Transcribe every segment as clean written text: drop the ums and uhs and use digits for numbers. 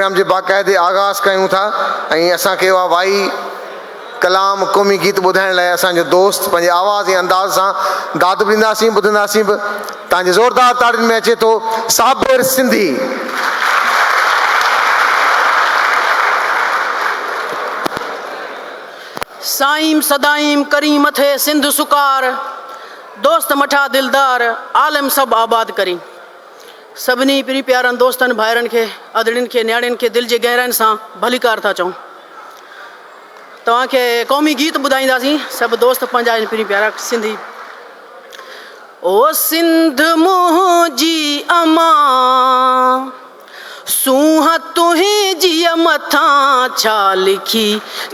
Programme जे बाक़ाइदे आगाज़ कयूं था ऐं असांखे उहा वाई कलाम क़ौमी गीत ॿुधाइण लाइ असांजो दोस्त पंहिंजे आवाज़ ऐं अंदाज़ सां दाद बि ॾींदासीं, ॿुधंदासीं बि। तव्हांजे ज़ोरदार ताड़ियुनि में अचे थो साबिर सिंधी। साईं सदाईं करी मथे सिंध सुकार, दोस्त मठा दिलदार आलम सभु आबाद करी। सभिनी प्री प्यारनि दोस्तनि भाइरनि खे, अदड़ियुनि खे, न्याणियुनि खे दिलि जे गहराइनि सां भलीकार था चऊं। तव्हांखे क़ौमी गीत ॿुधाईंदासीं, सभु दोस्त पंहिंजा आहिनि प्री प्यारा सिंधी। ओ सिंध मुंहिंजी अमा सूंह तुंहिंजी मथां छा लिखी,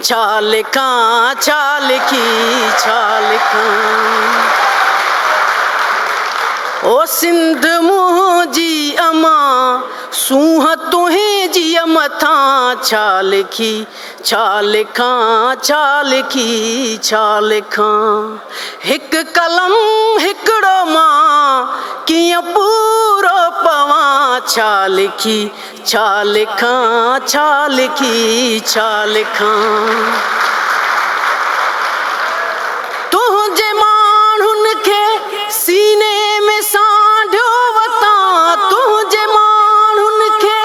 छा लिखां, छा लिखी, छा लिखां। ओ सिंध मुंहिंजी अमा सूंह तुंहिंजी मथां छा लिखी, छा लिखां, छा लिखी, छा लिखां। हिकु कलम हिकिड़ो मां कीअं पूरो पवां, छा लिखी, छा लिखां, छा लिखी, छा लिखां। तुंहिंजे माण्हुनि खे सीने में सांढियो वतां, तुंहिंजे माण्हुनि खे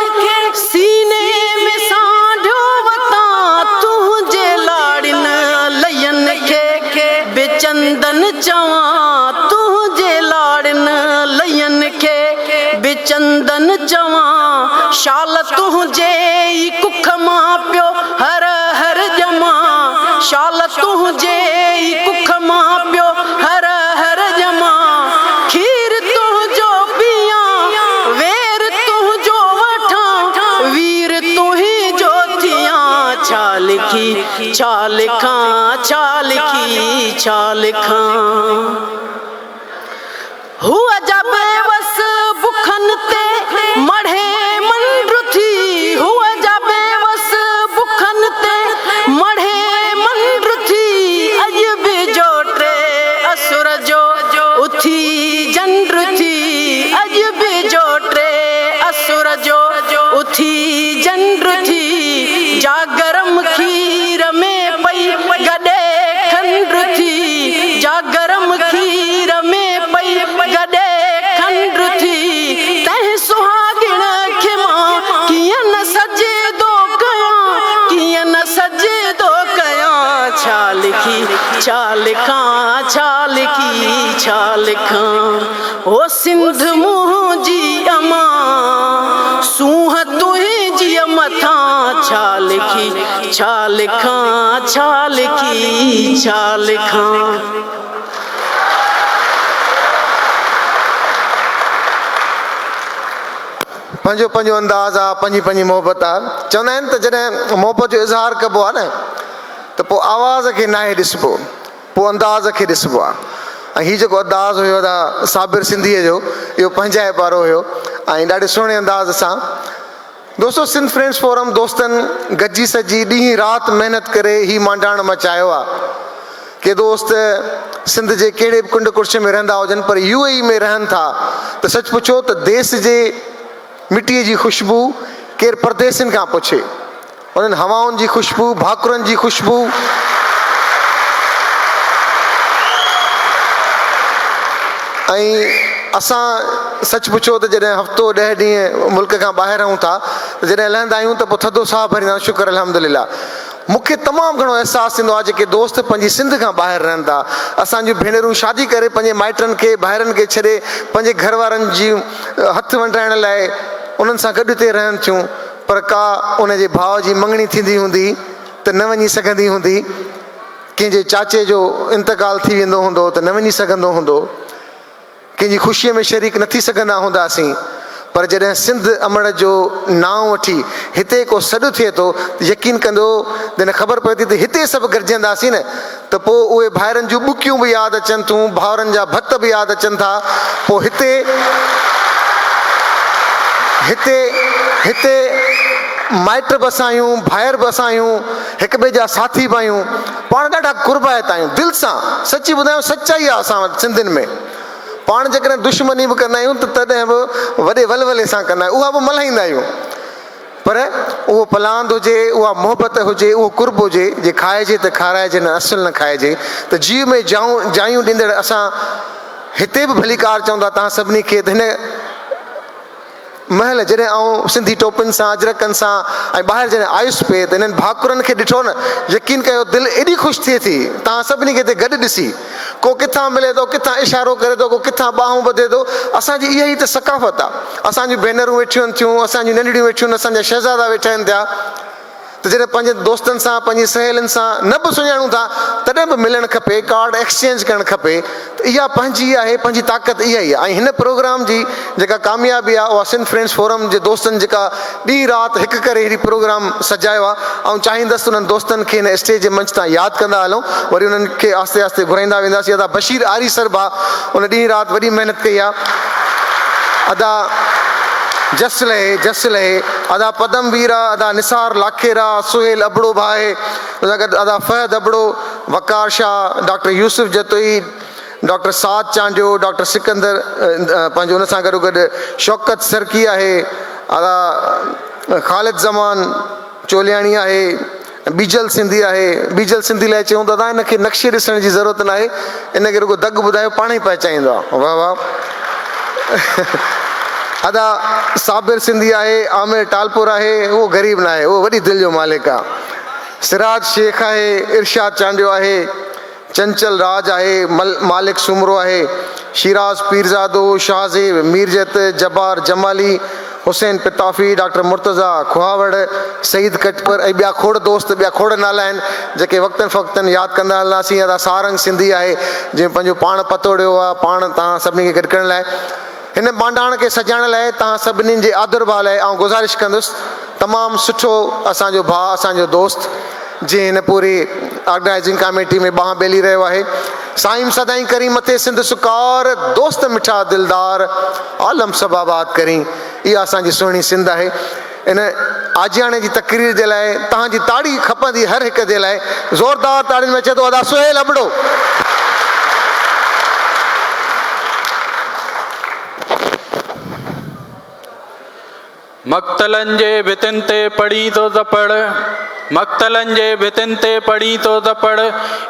सीने में सांढियो वतां। तुंहिंजे लाड़ियुनि लयनि खे बेचंदन चवां, तुंहिंजे लाड़ियुनि लयनि खे बेचंदन चवां। शाल तुंहिंजे ई कुख मां पियो हर हर ॼमा, शाल तुंहिंजे ई कुख मां पियो हर हर ॼमा। खीर तुंहिंजो पीआं, वेर तुंहिंजो वठां, वीर तुंहिंजो थियां। छा लिखी, छा लिखां, छा लिखी, छा लिखां। हुअ जा बेवस बुखनि ते मढ़े मंड्र थी, हुअ जा बेवस बुखनि ते मढ़े मंड्र थी। अॼु बि जो टे असुर जो उथी जंड्र थी, अॼु बि जो टे असुर जो उथी जंड्र थी। जा गरम खीर में पई गॾे खंड्र थी, जा गरम खीर में पई गॾे खंड्र थी। तंहिं सुहागिण खे मां कीअं न सजेदो कयां, कीअं न सजेदो कयां। छा लिखी, छा लिखां, छा लिखी, छा लिखां। ओ सिंध मुंहिंजी अमा सूंह तुंहिंजी मथां छा लिखी, छा लिखां, छा लिखी, छा लिखां। पंहिंजो पंहिंजो अंदाज़ आहे, पंहिंजी पंहिंजी मोहबत आहे। चवंदा आहिनि त जॾहिं मोहबत जो इज़हार कबो आहे न त पोइ आवाज़ खे नाहे ॾिसबो, पोइ अंदाज़ खे ॾिसबो आहे। ऐं हीउ जेको अंदाज़ हुयो त साबिर सिंधीअ जो, इहो पंहिंजाइप वारो हुयो ऐं ॾाढे सुहिणे अंदाज़ सां। दोस्तो, सिंध फ्रेंड्स फोरम दोस्तनि गॾिजी सॼी ॾींहुं राति महिनत करे हीउ मांडाण मचायो आहे। के दोस्त सिंध जे कहिड़े बि कुंड कुर्श में रहंदा हुजनि पर UAE में रहनि था त सच पुछो त देश जे मिटीअ जी ख़ुशबू केरु परदेसनि खां पुछे। उन्हनि हवाउनि जी ख़ुशबू, भाकुरनि जी ख़ुशबू, ऐं असां सच पुछो त जॾहिं हफ़्तो 10 ॾींहं मुल्क खां ॿाहिरि रहूं था त जॾहिं लहंदा आहियूं त पोइ थधो साहु भरींदा आहियूं। शुक्र अल्हम्दुलिल्लाह। मूंखे तमामु घणो अहसासु थींदो आहे जेके दोस्त पंहिंजी सिंध खां ॿाहिरि रहनि था। असांजूं भेनरूं शादी करे पंहिंजे माइटनि खे, भाइरनि खे छॾे पंहिंजे घर वारनि जी हथ वंडाइण लाइ उन्हनि सां गॾु ते रहनि थियूं, पर का उनजे भाउ जी मङणी थींदी हूंदी त न वञी सघंदी हूंदी, कंहिंजे चाचे जो इंतकाल थी वेंदो हूंदो त न वञी सघंदो हूंदो, कंहिंजी ख़ुशीअ में शरीक न थी सघंदा हूंदासीं। पर जॾहिं सिंध अमड़ जो नाव वठी हिते को सॾु थिए थो त यकीन कंदो जॾहिं ख़बर पए थी त हिते सभु गॾिजंदासीं न त पोइ उहे भाइरनि जूं बुकियूं बि यादि अचनि थियूं, भाउरनि जा भत बि यादि अचनि था। पोइ हिते माइट बि असां भाइर बि असां हिक ॿिए जा साथी बि आहियूं, पाण ॾाढा कुर्बाइत आहियूं दिलि सां। सची ॿुधायूं सचाई आहे असां वटि सिंधियुनि में। पाण जेकॾहिं दुश्मनी बि कंदा आहियूं त तॾहिं बि वॾे वलवले सां कंदा आहियूं, उहा बि मल्हाईंदा आहियूं। पर उहो पलांद हुजे, उहा मोहबत हुजे, उहो कुर्ब हुजे जे खाइजे त खाराइजे न असुल न खाइजे। त जीव में जायूं ॾींदड़ असां हिते बि भली कार चवंदा तव्हां सभिनी खे त हिन महल जॾहिं आउं सिंधी टोपियुनि सां अजरकनि सां ऐं ॿाहिरि जॾहिं आयुसि पिए त हिननि भाकुरनि खे ॾिठो न, यकीन कयो दिलि एॾी ख़ुशि थिए थी तव्हां सभिनी खे हिते गॾु ॾिसी। को किथां मिले थो, किथां इशारो करे थो, को किथां ॿाहूं ॿधे थो। असांजी इहा ई त सकाफ़त आहे। असांजियूं भेनरूं वेठियूं आहिनि थियूं, असांजियूं नंढड़ियूं वेठियूं आहिनि, असांजा शहज़ादा वेठा आहिनि थिया। त जॾहिं पंहिंजे दोस्तनि सां पंहिंजी सहेलियुनि सां न बि सुञाणूं था तॾहिं बि मिलणु खपे, कार्ड एक्सचेंज करणु खपे। त इहा पंहिंजी आहे, पंहिंजी ताक़त इहा ई आहे। ऐं हिन प्रोग्राम जी जेका कामयाबी आहे उहा सिंध फ्रेंड्स फोरम जे दोस्तनि जेका ॾींहुं राति हिकु करे हीअ प्रोग्राम सजायो आहे। ऐं चाहींदुसि उन्हनि दोस्तनि खे हिन स्टेज जे मंच तां यादि कंदा हलूं, वरी उन्हनि खे आस्ते आस्ते घुराईंदा वेंदासीं। अदा बशीर आरी सर भाउ उन ॾींहुं राति वॾी महिनत कई आहे। अदा जस लहे, अदा पदम वीरा, अदा निसार लाखेरा, सुहेल अबड़ो भाई, अदा फहद अबड़ो, वकार शाह, डॉक्टर यूसुफ जतोई, डॉक्टर साद चांडियो, डॉक्टर सिकंदर पंहिंजो उन सां गॾो गॾु शौकत सरकी आहे, अदा ख़ालिद ज़मान चोलियाणी आहे, बीजल सिंधी आहे। बीजल सिंधी लाइ चयूं दादा हिनखे नक्शे ॾिसण जी ज़रूरत न आहे, इनखे रुगो दग ॿुधायो पाण ई पहचाईंदो आहे। वाह वाह। अदा साबिर सिंधी आहे, आमिर टालपुर आहे, उहो ग़रीब न आहे, उहो वॾी दिलि जो मालिक आहे। सिराज शेख आहे, इरशाद चांडियो आहे, चंचल राज आहे, मालिक सुमरो आहे, शिराज पीरज़ादो, शाहज़ेब मीरजत, जब्बार जमाली, हुसैन पिताफ़ी, डॉक्टर मुर्तज़ा खुहावड़, सईद कटपर ऐं ॿिया खोड़ दोस्त, ॿिया खोड़ नाला आहिनि जेके वक़्तनि फ़क़्तनि यादि कंदा हलंदासीं। अदा सारंग सिंधी आहे जंहिं पंहिंजो पाण पतोड़ियो आहे, पाण तव्हां सभिनी खे गॾु करण लाइ। हिन बांडाण खे सजाइण लाइ तव्हां सभिनीनि जे आदर भाव लाइ आउं गुज़ारिश कंदुसि, तमामु सुठो असांजो भाउ, असांजो दोस्त जंहिं हिन पूरी ऑर्गेनाइज़िंग कमेटी में ॿांह ॿेली रहियो आहे। साईं सदाईं करी मथे सिंध सुकार, दोस्त मिठा दिलदार, आलम सब आबाद करी। इहा असांजी सुहिणी सिंध आहे। इन आजियाणे जी तक़रीर जे लाइ तव्हांजी ताड़ी खपंदी हर हिक जे लाइ। ज़ोरदार ताड़ियुनि में अचे थो अदा सुहेल अबड़ो। मक़तलनि जे भितिन ते पढ़ी तो त पढ़, मक़तलनि जे भितिन ते पढ़ी तो त पढ़,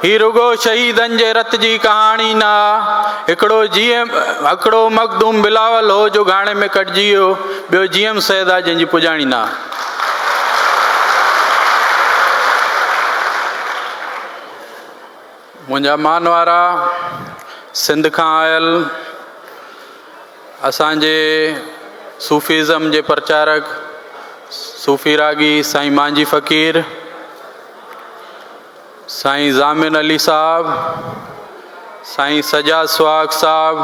ही रुगो शहीदनि जे रत जी कहाणी ना। हिकिड़ो मखदूम बिलावल हो जो गाणे में कटिजी वियो, ॿियो जीएम सैदा जंहिंजी पुॼाणी ना। मुंहिंजा मान वारा सिंध खां आयल असांजे सूफ़ीज़म जे प्रचारक सूफ़ी रागी साईं मांझी फ़क़ीर, साईं ज़ामिन अली साहब, साईं सजाद सुहाग साहब,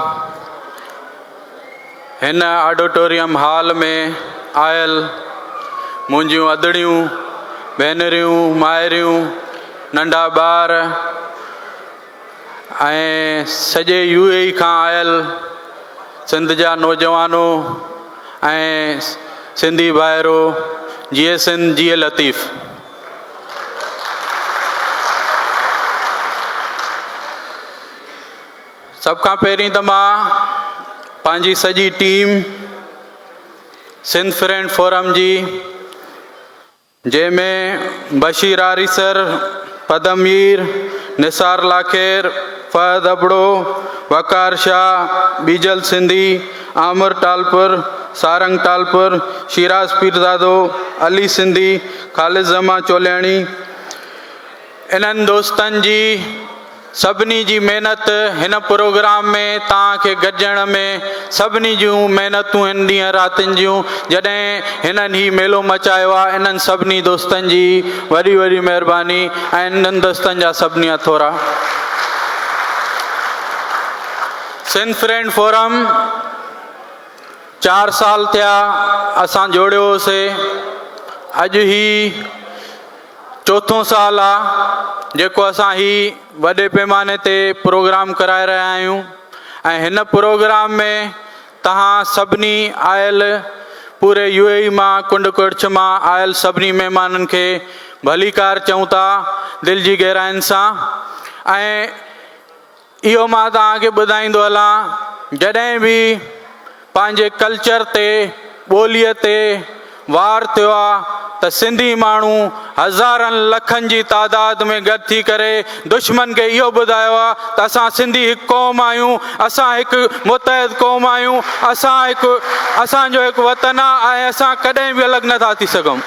हिन ऑडिटोरियम हॉल में आयल मुंहिंजियूं अदड़ियूं भेनरियूं माइरियूं नंढा ॿार ऐं सॼे यूएई खां आयल सिंध जा नौजवानो ऐं सिंधी भाइरो, जिए सिंध जिए लतीफ़। सभ खां पहिरीं त मां पंहिंजी सॼी टीम सिंध फ्रेंड फोरम जी, जंहिंमें बशीर आरी सर, पदमीर, निसार लाखेर, फहद अबड़ो, वकार शाह, बीजल सिंधी, आमिर टालपुर, सारंग टालपुर, शिराज पीरज़ादो, अली सिंधी, ख़ालिद ज़मा चोलियाणी, इन्हनि दोस्तनि जी सभिनी जी महिनत हिन प्रोग्राम में तव्हांखे गॾिजण में, सभिनी जूं महिनतूं हिन ॾींहं रातिनि जूं जॾहिं हिननि ही मेलो मचायो आहे, इन्हनि सभिनी दोस्तनि जी वॾी वॾी महिरबानी ऐं इन्हनि दोस्तनि जा सभिनी हथोरा। सिंध फ्रेंड फोरम 4 साल थिया असां जोड़ियो होसीं, अॼु ही 4थों साल आहे जेको असां ही वॾे पैमाने ते प्रोग्राम कराए रहिया आहियूं। ऐं हिन प्रोग्राम में तव्हां सभिनी आयल पूरे यूएई मां कुंड कुड़छ मां आयल सभिनी महिमाननि खे भली कार चऊं था दिलि जी गहराइनि सां। ऐं इहो मां तव्हांखे ॿुधाईंदो हलां, जॾहिं बि पंहिंजे कल्चर ते, ॿोलीअ ते, वार थियो आहे त सिंधी माण्हू हज़ारनि लखनि जी तादाद में गॾु थी करे दुश्मन खे इहो ॿुधायो आहे त असां सिंधी हिकु क़ौम आहियूं, असां हिकु मुतहद क़ौम आहियूं, असांजो हिकु वतन आहे ऐं असां कॾहिं बि अलॻि नथा थी सघूं।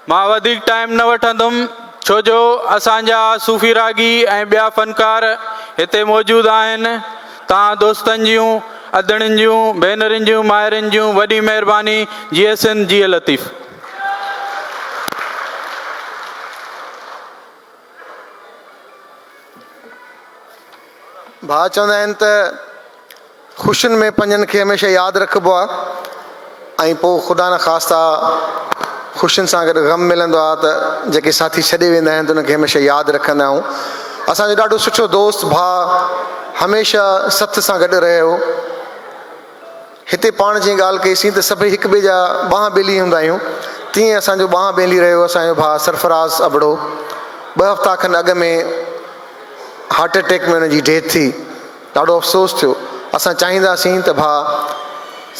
मां वधीक टाइम न वठंदुमि छो जो असांजा सूफ़ी रागी ऐं ॿिया फ़नकार हिते मौजूदु आहिनि। तव्हां दोस्तनि जूं, अदड़ियुनि जूं, भेनरुनि जूं, माइरुनि जूं वॾी महिरबानी। GSN जी लतीफ़। भाउ चवंदा आहिनि त ख़ुशियुनि में पंहिंजनि खे हमेशह यादि रखिबो आहे ऐं पोइ ख़ुदा न ख़ास्ता ख़ुशियुनि सां गॾु ग़म मिलंदो आहे त जेके साथी छॾे वेंदा आहिनि त उनखे हमेशह यादि रखंदा आहियूं। असांजो ॾाढो सुठो दोस्त भाउ हमेशह सथ सां गॾु रहियो। हिते पाण जीअं ॻाल्हि कईसीं त सभई हिक ॿिए जा ॿांह ॿेली हूंदा आहियूं, तीअं असांजो ॿांह ॿेली रहियो असांजो भाउ सरफराज़ अबड़ो। 2 हफ़्ता खनि अॻ में हार्ट अटैक में हुनजी डेथ थी। ॾाढो अफ़सोस थियो। असां चाहींदासीं त भाउ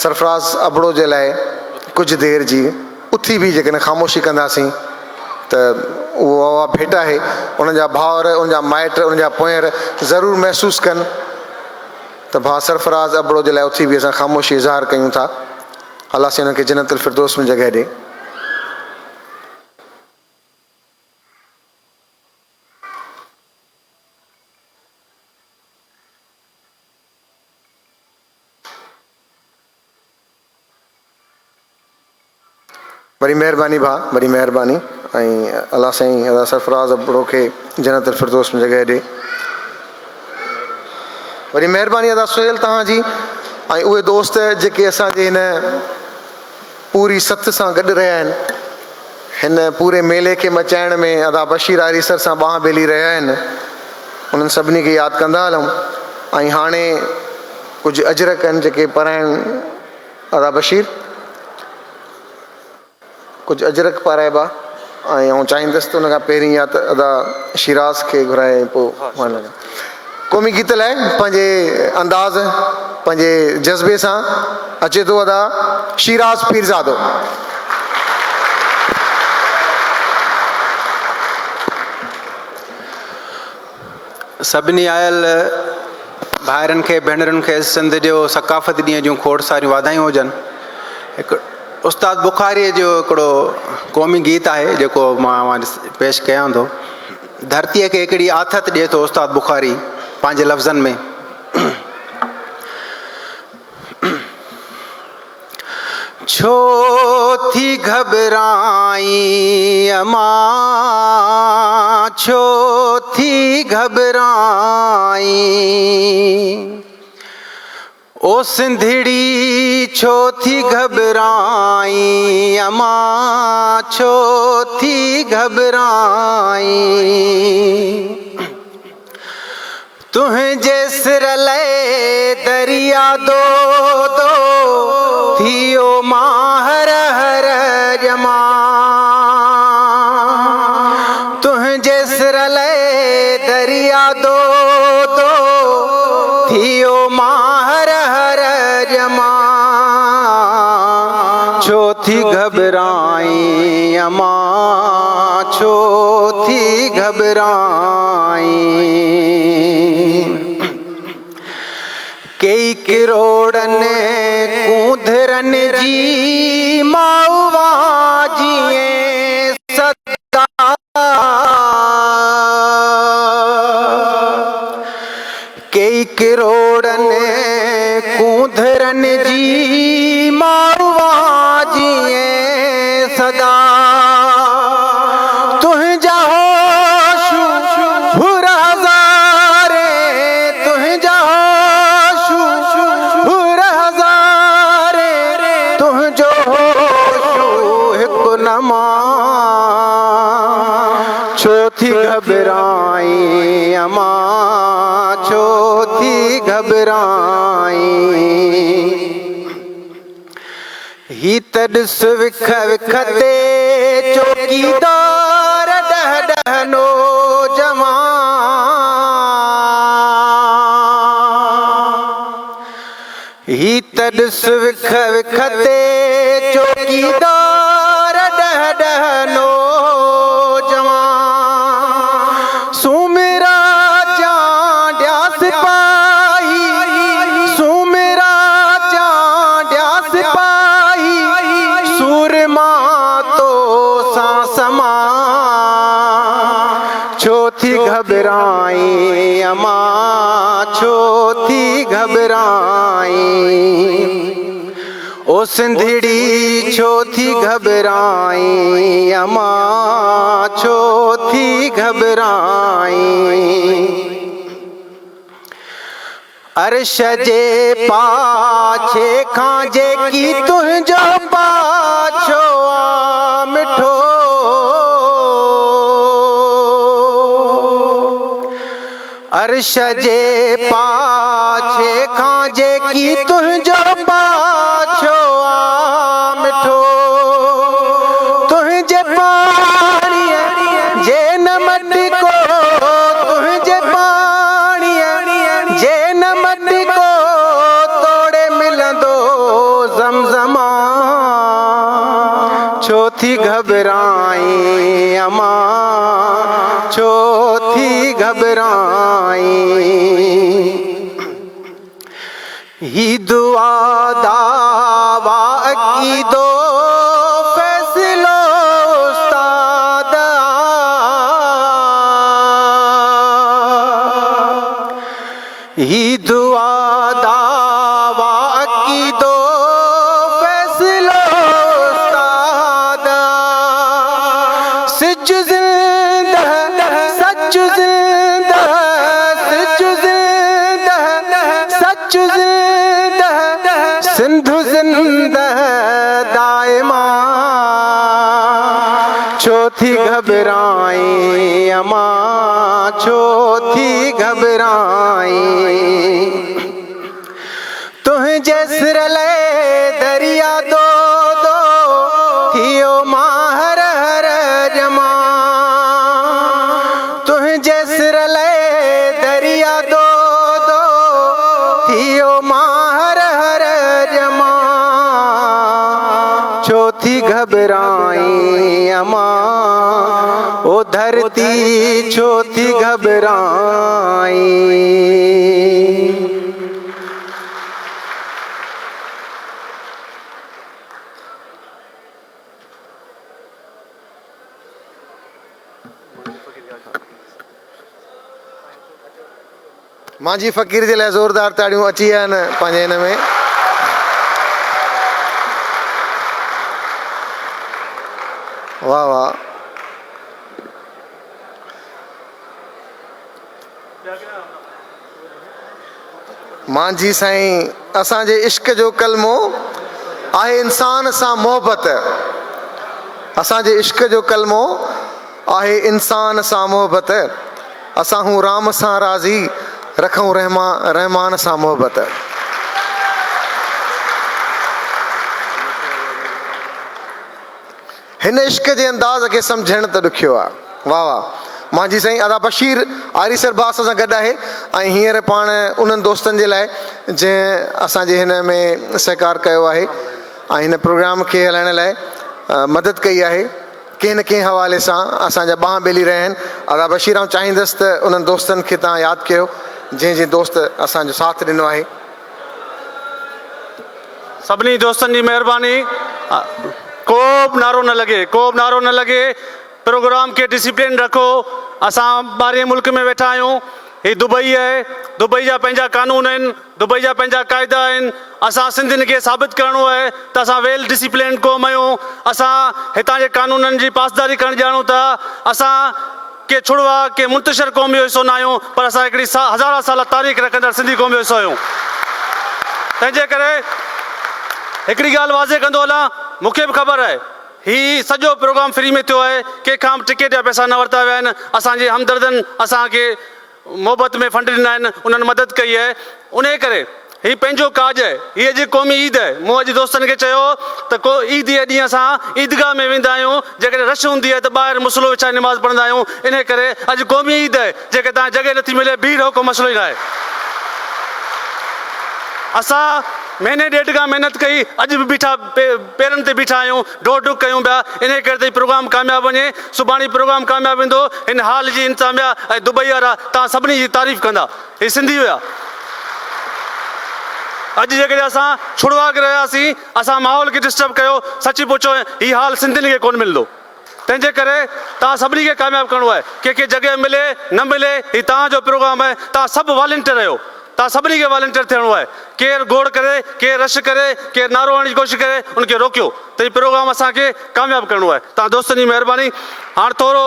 सरफराज़ अबड़ो जे लाइ कुझु देरि जी उथी बि जेकॾहिं ख़ामोशी कंदासीं त उहा भेट आहे, उनजा भाउर, उनजा माइट, उनजा पोयर ज़रूरु महसूसु कनि त भाउ सरफराज़ अबड़ो जे लाइ उथी बि असां ख़ामोशी इज़हार कयूं था। अलाह साईं हुनखे जन्नतुल फिरदौस में जॻह ॾे। वरी महिरबानी भाउ, वरी महिरबानी ऐं अलाह साईं अलाह सरफराज़ अबड़ो खे जन्नतुल फिरदौस में जॻह ॾे। वरी महिरबानी अदा सुहेल तव्हांजी ऐं उहे दोस्त जेके असांजे हिन पूरी सथ सां गॾु रहिया आहिनि, हिन पूरे मेले खे मचाइण में अदा बशीर आरीसर सां ॿांह ॿेली रहिया आहिनि, उन्हनि सभिनी खे यादि कंदा हलूं। ऐं हाणे कुझु अजरक आहिनि जेके पढ़ाइनि। अदा बशीर कुझु अजरक पाराइबा ऐं आउं चाहींदुसि त उन खां पहिरीं या त अदा शिराज़ खे घुराए पोइ क़ौमी गीत लाइ पंहिंजे अंदाज़ पंहिंजे जज़्बे सां अचे थो अदा शिराज़ पीरज़ादो। सभिनी आयल भाइरनि खे भेनरुनि खे सिंध जो सकाफ़त ॾींहं जूं खोड़ सारियूं वाधायूं हुजनि। हिकु उस्ताद बुखारीअ जो हिकिड़ो क़ौमी गीत आहे जेको मां पेश कयां थो। धरतीअ खे हिकिड़ी आथत ॾिए थो उस्ताद बुखारी पंहिंजे लफ़्ज़नि में। छो थी घबराई अमा, छो थी घबराई ओ सिंधड़ी, छो थी घबराई अमा, छो थी घबराई तुंहिंजे सिर ले दरिया दो दो थियो माहर हर जमा, तुंहिंजे सिर ले दरिया दो दो थियो माहर हर जमा, छो थी घबराई अमा, छो थी घबराई कई किरोड़नि कूंधरनि जी माउवा जीअं सदा, कई किरोड़नि कूंधरनि जी माउवा जीअं सदा, तुंहिंजा होश हुर हज़ारे, तुंहिंजा होश हुर हज़ारे, तुंहिंजो होश हिकु नमा, छो थी घबराई अमा, छो थी घबराई ही त ॾिस विख विख ते चौकीदार ॾह ॾह नौजवान, ही त ॾिस विख विख ते चौकीदार डह डहनो जवान सुमेरा जांड्या सिपाही सुमेरा जांड्या सिपाही सूरमा तो सांसमा छो थी घबराई अमा छो थी घबराई ओ सिंधड़ी छो थी घबराई अमा छो थी घबराई अर्श जे पाछे खां जेकी तुंहिंजो पाछो आ मिठो अर्श जे पाछे खां जेकी तुंहिंजो पाछो आ मिठो तुंहिंजे पाणीअ जे न मटिको तुंहिंजे पाणीअ जे न मटिको तोड़े मिलंदो ज़मज़मा छो थी घबराई अमा छो थी घबराई ही दुआ दावा की दो फैसलो उस्ताद ही दुआ दावा की दो फैसलो उस्ताद सिज जिंदा सच जिंदा सच जिंदा सच जिंदा सिंधु जिंदा दायमा छो थी घबराई अमा छो थी घबराई तुंहिंजे सिर ले दरिया दो दो थियो माहर हर जमा तुंहिंजे सिर ले दरिया दो दो थियो माहर हर जमा छो थी घबराई अमा ओ धरती छो थी घबराई मांझी फ़कीर जे लाइ ज़ोरदार ताड़ियूं अची विया आहिनि पंहिंजे हिन में वाह वाह मांझी साईं असांजे इश्क जो कलमो आहे इंसान सां मोहबत असांजे इश्क जो कलमो आहे इंसान सां मोहबत असां हूं राम सां राज़ी रखूं रहमान सां मोहबत हिन इश्क जे अंदाज़ खे सम्झण त ॾुखियो आहे वाह वाह मांझी साईं अदा बशीर आरी सरबास सां गॾु आहे ऐं हींअर पाण उन्हनि दोस्तनि जे लाइ जंहिं असांजे हिन में सहकार कयो आहे ऐं हिन प्रोग्राम खे हलाइण लाइ मदद कई आहे कंहिं न कंहिं हवाले सां असांजा ॿांह ॿेली रहिया आहिनि अदा बशीर आउं चाहींदुसि त उन्हनि दोस्तनि खे तव्हां यादि कयो जंहिं दोस्त असांजो साथ ॾिनो आहे सभिनी दोस्तनि जी महिरबानी को बि नारो न लॻे प्रोग्राम खे डिसिप्लिन रखो असां ॿाहिरि मुल्क में वेठा आहियूं ही दुबई आहे दुबई जा पंहिंजा कानून आहिनि दुबई जा पंहिंजा क़ाइदा आहिनि असां सिंधियुनि खे साबित करिणो आहे त असां वेल डिसिप्लिन क़ौम आहियूं असां हितां जे कानूननि जी पासदारी करणु ॼाणूं था असां के छुड़वा के मुंतशिर क़ौम जो हिसो न आहियूं पर असां हिकिड़ी हज़ार साल तारीख़ रखंदड़ सिंधी क़ौम जो हिसो आहियूं तंहिंजे करे हिकिड़ी ॻाल्हि वाज़े कंदो हलां मूंखे बि ख़बर आहे ही सॼो प्रोग्राम फ्री में थियो आहे कंहिंखां बि टिकट जा पैसा न वरिता विया आहिनि असांजे हमदर्दनि असांखे मोहबत में फंड ॾिना आहिनि उन्हनि मदद कई आहे उन करे ही पंहिंजो काज आहे हीअ अॼु क़ौमी ईद आहे मूं अॼु दोस्तनि खे चयो त को ईद जे ॾींहुं असां ईदगाह में वेंदा आहियूं जेकॾहिं रश हूंदी आहे त ॿाहिरि मुसलो विछाए निमाज़ पढ़ंदा आहियूं इन करे अॼु क़ौमी ईद आहे जेके तव्हां जॻह नथी मिले बीह रहो को मसइलो ई न आहे असां महीने ॾेढ खां महिनत कई, अॼु बि बीठा पेरनि ते बीठा आहियूं, डोड़ डुक कयूं पिया। इन करे त प्रोग्राम कामयाबु वञे। सुभाणे प्रोग्राम कामयाबु वेंदो। हिन हाल जी इंतिज़ामिया ऐं दुबई वारा तव्हां सभिनी जी तारीफ़ कंदा। हे सिंधी हुया। अॼु जेकॾहिं असां छुड़वा करे रहियासीं, असां माहौल खे डिस्टर्ब कयो, सची पुछो हीउ हाल सिंधियुनि खे कोन मिलंदो। तंहिंजे करे तव्हां सभिनी खे कामयाबु करिणो आहे। कंहिंखे जॻह मिले न मिले, हीउ तव्हांजो प्रोग्राम आहे। तव्हां सभु वॉलंटियर आहियो। तव्हां सभिनी खे वॉलंटियर थियणो आहे। केरु गोड़ करे, केरु रश करे, केरु नारो हणण जी कोशिशि करे, उनखे रोकियो। त हीउ प्रोग्राम असांखे कामयाबु करिणो आहे। तव्हां दोस्तनि जी महिरबानी। हाणे थोरो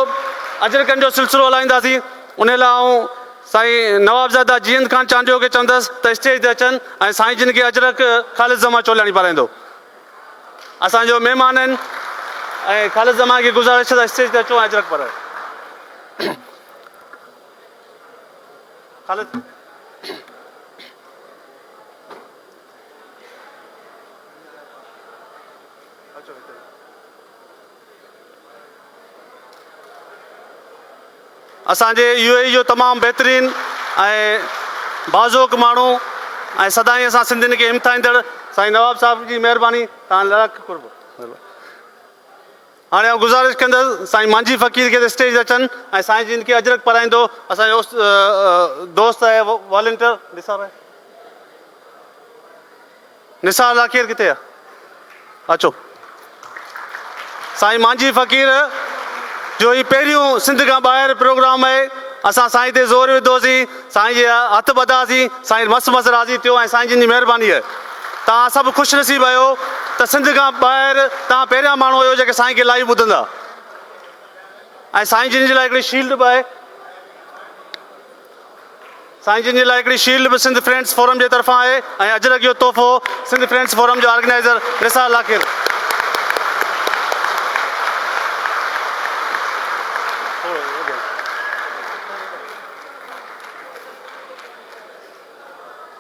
अजरकनि जो सिलसिलो हलाईंदासीं। उन लाइ आऊं साईं नवाबज़ादा जीअंद ख़ान चांडियो खे चवंदसि त स्टेज ते अचनि ऐं साईं जिन खे अजरक ख़ालिद ज़मा चोलाणी पाराईंदो। असांजो महिमान आहिनि ऐं ख़ालिद ज़मा खे गुज़ारिश आहे स्टेज ते अचो ऐं अजरक पारायो। ख़ालिद असांजे UAE जो तमामु बहितरीनु ऐं बाज़ोक माण्हू ऐं सदाईं असां सिंधियुनि खे हिमथाईंदड़ साईं नवाब साहिब जी महिरबानी। तव्हां लड़क हाणे आउं गुज़ारिश कंदुसि साईं मांझी फ़क़ीर खे स्टेज ते अचनि ऐं साईं जिन खे अजरक पाराईंदो। असांजो दोस्त आहे वॉलंटियर निसार आहे। निसार लाखीर किथे आहे? अचो। साईं मांझी फ़क़ीर जो ही पहिरियों सिंध खां ॿाहिरि प्रोग्राम आहे। असां साईं ते ज़ोर विधोसीं, साईं जे हथ ॿधासीं, साईं मस मस राज़ी थियो ऐं साईं जिन जी महिरबानी आहे। तव्हां सभु ख़ुशि नसीब आहियो त सिंध खां ॿाहिरि तव्हां पहिरियां माण्हू आहियो जेके साईं खे लाइव ॿुधंदा। ऐं साईं जिन जे लाइ हिकिड़ी शील्ड बि आहे। साईं जिन जे लाइ हिकिड़ी शील्ड बि सिंध फ्रेंड्स फोरम जे तरफ़ां आहे ऐं अजरक जो तोहफ़ो सिंध फ्रेंड्स फोरम जो ऑर्गेनाइज़र निसार लाखिर।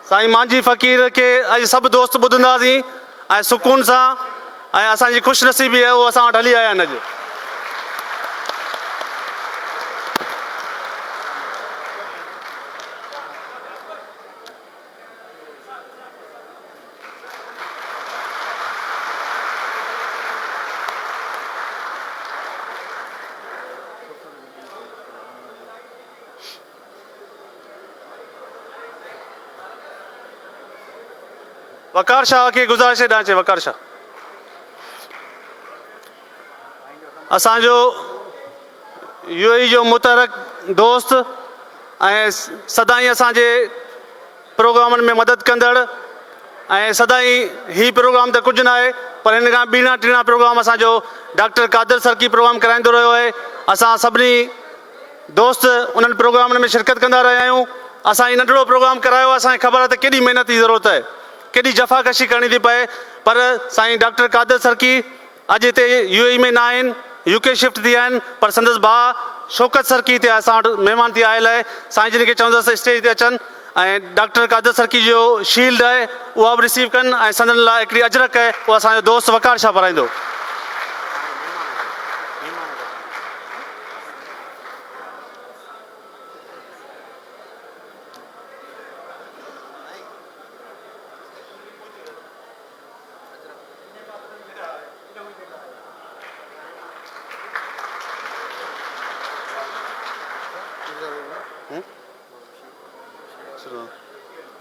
साईं मांझी फ़क़ीर खे अॼु सभु दोस्त ॿुधंदासीं ऐं सुकून सां ऐं असांजी ख़ुशनसीबी आहे उहो असां वटि हली आया आहिनि अॼु। वकार शाह खे गुज़ारिश ॾांहुं अचे। वकार शाह असांजो UAE जो मुतहरक दोस्त ऐं सदाईं असांजे प्रोग्रामनि में मदद कंदड़ ऐं सदाईं ही प्रोग्राम त कुझु न आहे पर हिन खां ॿीणा टीणा प्रोग्राम असांजो डॉक्टर कादिर सरकी प्रोग्राम कराईंदो रहियो आहे। असां सभिनी दोस्त उन्हनि प्रोग्रामनि में शिरकत कंदा रहिया आहियूं। असां हीउ नंढिड़ो प्रोग्राम करायो। असांखे ख़बर आहे त केॾी महिनत जी ज़रूरत आहे, केॾी जफ़ाकशी करणी थी पए, पर साईं डॉक्टर कादिर सरकी अॼु हिते UAE में न आहिनि, UK शिफ्ट थी विया आहिनि, पर संदसि भाउ शौकत सरकी हिते असां वटि महिमान थी आयल आहे। साईं जिन खे चवंदसि स्टेज ते अचनि ऐं डॉक्टर कादिर सरकी जो शील्ड आहे उहा बि रिसीव कनि ऐं संदनि लाइ हिकिड़ी अजरक आहे उहा असांजो दोस्त वकार शाह पाराईंदो।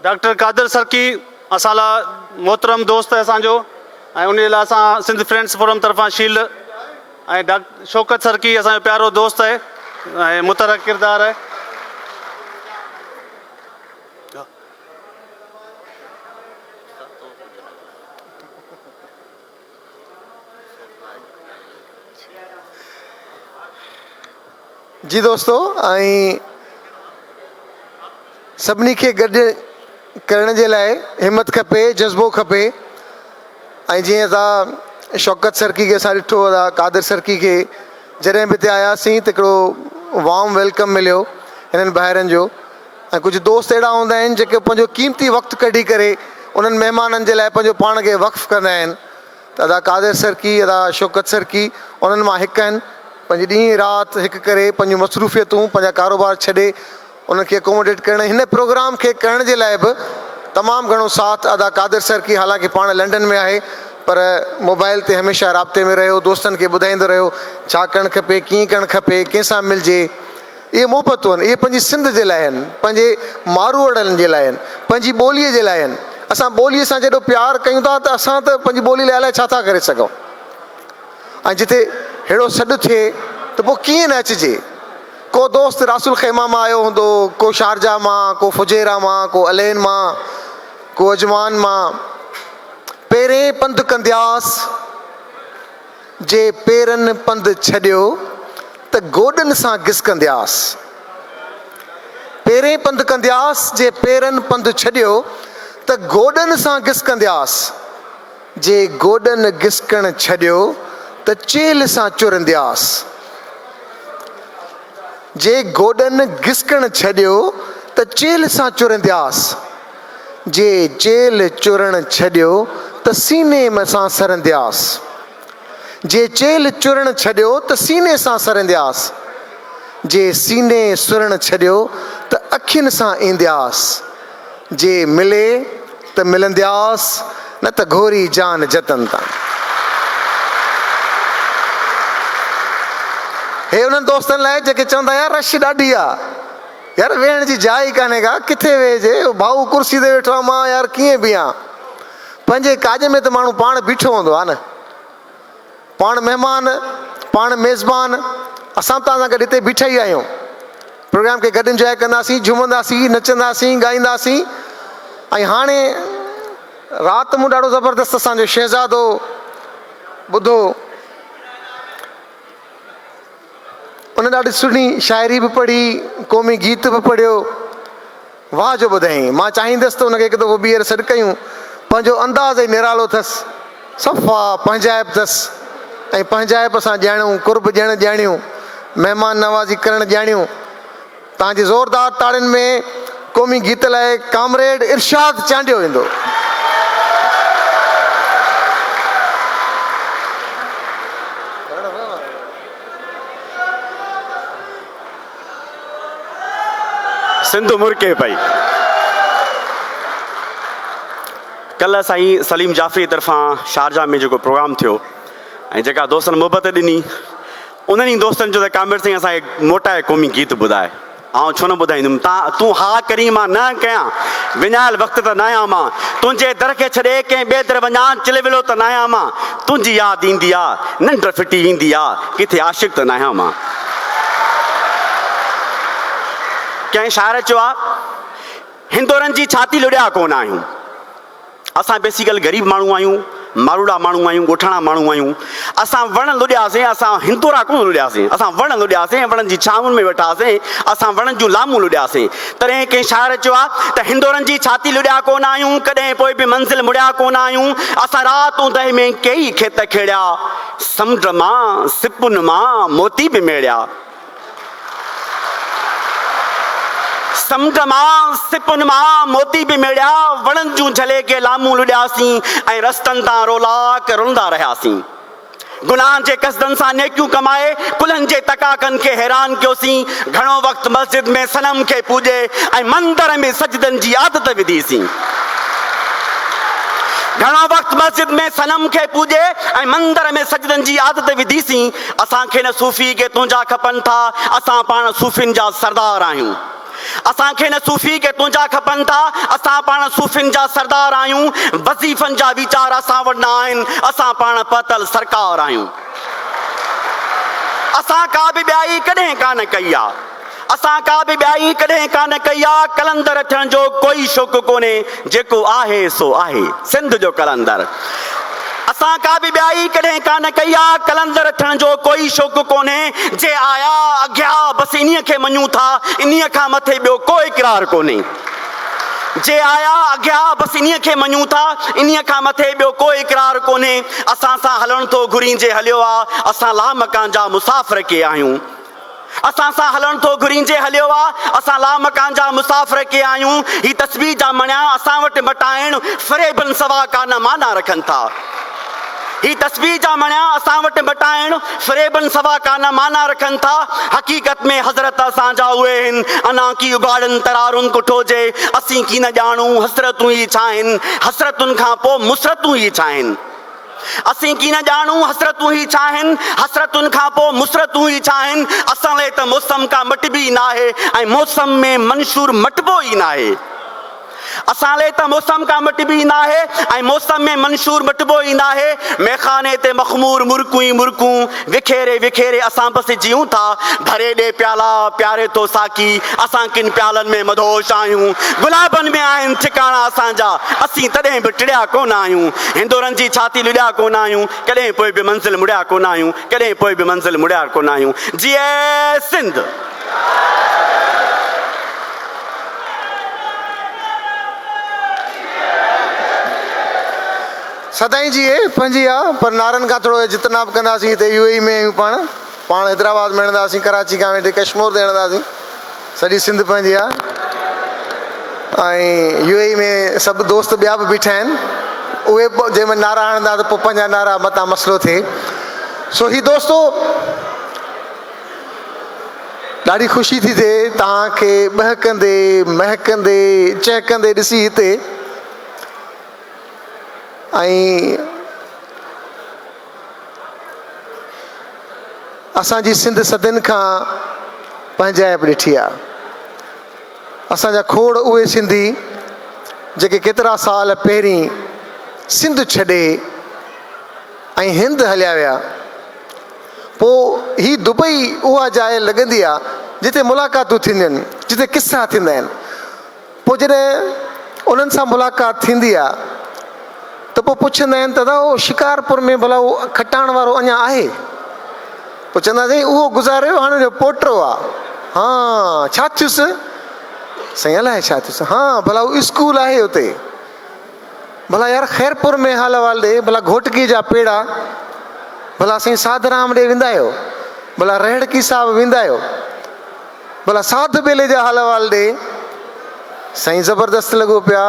डॉक्टर कादिर सरकी असां लाइ मोहतरम दोस्त आहे असांजो ऐं उन लाइ असां सिंध फ्रेंड्स फोरम तरफ़ां शील्ड ऐं शौकत सरकी असांजो प्यारो दोस्त आहे ऐं मुतहरक किरदारु आहे। जी दोस्तो, ऐं सभिनी खे गॾु करण जे लाइ हिमत खपे, जज़्बो खपे। ऐं जीअं तव्हां शौकत सरकी खे असां ॾिठो आहे, कादिर सरकी खे जॾहिं बि हिते आयासीं त हिकिड़ो वार्म वेलकम मिलियो हिननि ॿाहिरनि जो। ऐं कुझु दोस्त अहिड़ा हूंदा आहिनि जेके पंहिंजो क़ीमती वक़्तु कढी करे उन्हनि महिमाननि जे लाइ पंहिंजो पाण खे वक़्फ़ु कंदा आहिनि। त अदा कादिर सरकी, अदा शौकत सरकी उन्हनि मां हिकु आहिनि। पंहिंजी ॾींहुं राति हिकु करे पंहिंजूं मसरूफ़ियतूं, पंहिंजा कारोबार छॾे उनखे अकोमोडेट करण, हिन प्रोग्राम खे करण जे लाइ बि तमामु घणो साथ अदा कादिर सर की, हालांकि पाण लंडन में आहे पर मोबाइल ते हमेशह राब्ते में रहियो, दोस्तनि खे ॿुधाईंदो रहियो छा करणु खपे, कीअं करणु खपे, कंहिंसां मिलिजे। इहे मोहबतूं आहिनि, इहे पंहिंजी सिंध जे लाइ आहिनि, पंहिंजे मारूअड़नि जे लाइ आहिनि, पंहिंजी ॿोलीअ जे लाइ आहिनि। असां ॿोलीअ सां जॾहिं प्यार कयूं था त असां त पंहिंजी ॿोली लाइ अलाए छा था करे सघूं। ऐं जिते अहिड़ो सॾु थिए त पोइ कीअं न अचिजे। को दोस्त रासुल ख़ैमा मां आयो हूंदो, को शारजा मां, को फुजेरा मां, को अलेन मां, को अजमान मां। पहिरें पंधु कंदियास जे पेरनि पंधु छॾियो त गोॾनि सां घिसकंदियास। पहिरें पंधु कंदियास जे पेरनि पंधु छॾियो त गोॾनि सां घिसकंदियास। जे गोॾनि घिसकण छॾियो त चेल सां चुरंदियास। जे गोॾनि घिसकण छॾियो त चेल सां चुरंदियास। जे चेल चुरण छॾियो त सीने सां सरंदियास। जे चेल चुरण छॾियो त सीने सां सरंदियास। जे सीने सुरण छॾियो त अखियुनि सां ईंदियास। जे मिले त मिलंदियास, न त घोरी जान जतन तां। हे उन्हनि दोस्तनि लाइ जेके चवंदा यार रश ॾाढी आहे, यार वेहण जी जाइ कान्हे का, किथे वेहिजे, भाऊ कुर्सी ते वेठो आहे, मां यार कीअं बीहां। पंहिंजे काज में त माण्हू पाण बीठो हूंदो आहे न, पाण महिमान, पाण मेज़बान। असां तव्हां सां गॾु हिते बीठा ई आहियूं, प्रोग्राम खे गॾु इंजॉय कंदासीं, झूमंदासीं, नचंदासीं, ॻाईंदासीं। ऐं हाणे राति मूं ॾाढो ज़बरदस्त असांजो शहज़ादो ॿुधो, उन ॾाढी सुहिणी शाइरी बि पढ़ी, क़ौमी गीत बि पढ़ियो, वाह जो ॿुधाईं। मां चाहींदुसि त उनखे हिकु दफ़ो ॿीहर सॾु कयूं। पंहिंजो अंदाज़ ई निरालो अथसि, सफ़ा पंहिंजाइप अथसि। ऐं पंहिंजाइप सां ॼाणियूं, कुर्ब ॾियण ॼाणियूं, महिमान नवाज़ी करणु ॼाणियूं। तव्हांजी ज़ोरदार ताड़ियुनि में क़ौमी गीत लाइ कामरेड इरशाद चांडियो वेंदो। सिंधु मुर्के पई। कल्ह साईं सलीम जाफ़री तरफ़ां शारजा में जेको प्रोग्राम थियो ऐं जेका दोस्तनि मोहबत ॾिनी, उन्हनि दोस्तनि जो त कामिर साईं असांखे मोटाए क़ौमी गीत ॿुधाए। ऐं छो न ॿुधाईंदुमि, तूं हा करी मां न कयां, विञायल वक़्तु त न आहियां मां, तुंहिंजे दर खे छॾे कंहिं ॿिए दर वञा, चिलविलो त न आहियां मां, तुंहिंजी यादि ईंदी आहे, निंड फिटी ईंदी आहे, किथे आशिक़ त न आहियां मां। कंहिं शाइर चयो आहे, हिंदुरनि जी छाती लुॾिया कोन आहियूं। असां बेसिकली ग़रीब माण्हू आहियूं, मारूड़ा माण्हू आहियूं, ॻोठाणा माण्हू आहियूं। असां वण लुॾियासीं, असां हिंदुरा कोन लुॾियासीं, असां वण लुॾियासीं, वणनि जी छांवुनि में वेठासीं, असां वणनि जूं लामूं लुॾियासीं। तॾहिं कंहिं शाइर चयो आहे त हिंदुरनि जी छाती लुॾिया कोन आहियूं, कॾहिं पोइ बि मंज़िल मुड़िया कोन आहियूं। असां राति दह में कई खेत खेड़िया, समुंड मां सिपुनि मां मोती बि मेड़िया। समुंड मां सिपुनि मां मोती बि मेड़िया, वणनि जूं झले के लामूं लुॾियासीं ऐं रस्तनि तां रोलाक रुलंदा रहियासीं। गुनाह जे कसदनि सां नेकियूं कमाए कुलनि जे तकाकनि खे हैरान कयोसीं। घणो वक़्तु मस्जिद में सनम खे पूॼे ऐं मंदर में सजदनि जी आदत विधीसीं। घणो वक़्तु मस्जिद में सनम खे पूॼे ऐं मंदर में सजदनि जी आदत विधीसीं। असांखे न सूफ़ी के तुंहिंजा खपनि था, असां पाण सूफ़ियुनि जा सरदार आहियूं। असांखे न सूफ़ी के तुंहिंजा खपनि था, असां पाण सूफ़ियुनि जा सरदार आहियूं। वज़ीफ़नि जा वीचार असां वटि न आहिनि, असां पाण पतल सरकार आहियूं। असां का बि ॿियाई कॾहिं कान कई आहे, असां का बि ॿियाई कॾहिं कान कई आहे। कलंदर थियण जो कोई शौक़ु कोन्हे, जेको आहे सो आहे सिंध जो कलंदर। असां का बि ॿियाई कॾहिं कान कई आहे, कलंदर थियण जो कोई शौक़ु कोन्हे। जे आया अॻियां बसि इन्हीअ खे मञूं था, इन्हीअ खां मथे ॿियो को इक़रार कोन्हे। जे आया अॻियां बसि इन्हीअ खे मञूं था, इन्हीअ खां मथे ॿियो को इक़रार कोन्हे। असां सां हलण थो घुरींजे हलियो आहे, असां लामकान जा मुसाफ़िर के आहियूं। असां सां हलण थो घुरींजे हलियो आहे, असां लामकान जा मुसाफ़िर के आहियूं। ही तस्बीह जा मणिया असां वटि मटाइण फ़रेबनि सवा कान माना रखनि था। ही तस्वीर जा मणिया असां वटि मटाइण फ़रेबनि सवा काना माना रखनि था। हक़ीक़त में हज़रत असांजा उहे आहिनि अना की उगाड़नि तरारुनि कुठो जे असीं की न ॼाणूं हसरतूं ई छा आहिनि, हसरतुनि खां पोइ मुसरतूं ई छा आहिनि। असीं की न ॼाणूं हसरतूं ई छा आहिनि, हसरतुनि खां पोइ मुसरतूं ई छा आहिनि। असां लाइ त मौसम का मटिबी न आहे ऐं मौसम में मंशूर मटिबो ई न आहे। असां लाइ त मौसम का मटिबी न आहे ऐं मौसम में मंशूर मटिबो ई न आहे। मेखाने ते मखमूर मुर्कूं ई मुर्कूं विखेरे विखेरे असां बसि जीऊं था। भरे ॾे प्याला प्यारे थो साकी, असां किन प्यालनि में मदहोश आहियूं। गुलाबनि में आहिनि ठिकाणा असांजा, असीं तॾहिं बि टिड़िया कोन आहियूं। हिंदुरनि जी छाती लुॾिया कोन आहियूं, कॾहिं पोइ बि मंज़िल मुड़िया कोन आहियूं, कॾहिं पोइ बि मंज़िल मुड़िया कोन आहियूं। जीए सिंध। सदाईं जी पंहिंजी आहे, पर नारनि खां थोरो जितनाब कंदासीं त UAE में आहियूं। पाण हैदराबाद में हणंदासीं, कराची खां वेठे कश्मीर ते हणंदासीं। सॼी सिंध पंहिंजी आहे ऐं UAE में सभु दोस्त ॿिया बि बीठा आहिनि। उहे जंहिंमें नारा हणंदा त पोइ पंहिंजा नारा मथां मसइलो थिए। सो ही दोस्तो ॾाढी ख़ुशी थी थिए तव्हांखे बहकंदे महकंदे चहकंदे ॾिसी हिते। ऐं असांजी सिंध सदियुनि खां पंहिंजाइप ॾिठी आहे। असांजा खोड़ उहे सिंधी जेके केतिरा साल पहिरीं सिंध छॾे ऐं हिंद हलिया विया। पोइ ही दुबई उहा जाइ लॻंदी आहे जिते मुलाक़ातूं थींदियूं आहिनि, जिते किसा थींदा आहिनि। पोइ जॾहिं उन्हनि सां मुलाक़ात थींदी आहे त पोइ पुछंदा आहिनि त दादा उहो शिकारपुर में भला उहो खटाइण वारो अञा आहे? पोइ चवंदा साईं उहो गुज़ारियो, हाणे हुनजो पोटो आहे। हा, छा थियुसि साईं? अलाए छा थियुसि। हा, भला उहो स्कूल आहे हुते। भला यार ख़ैरपुर में हाल अहिवाल ॾे, भला घोटकी जा पेड़ा, भला साईं साधराम ॾे वेंदा आहियो, भला रहड़की साहिब वेंदा आहियो, भला साध बेले जा हाल अहिवाल ॾे। साईं ज़बरदस्त लॻो पिया,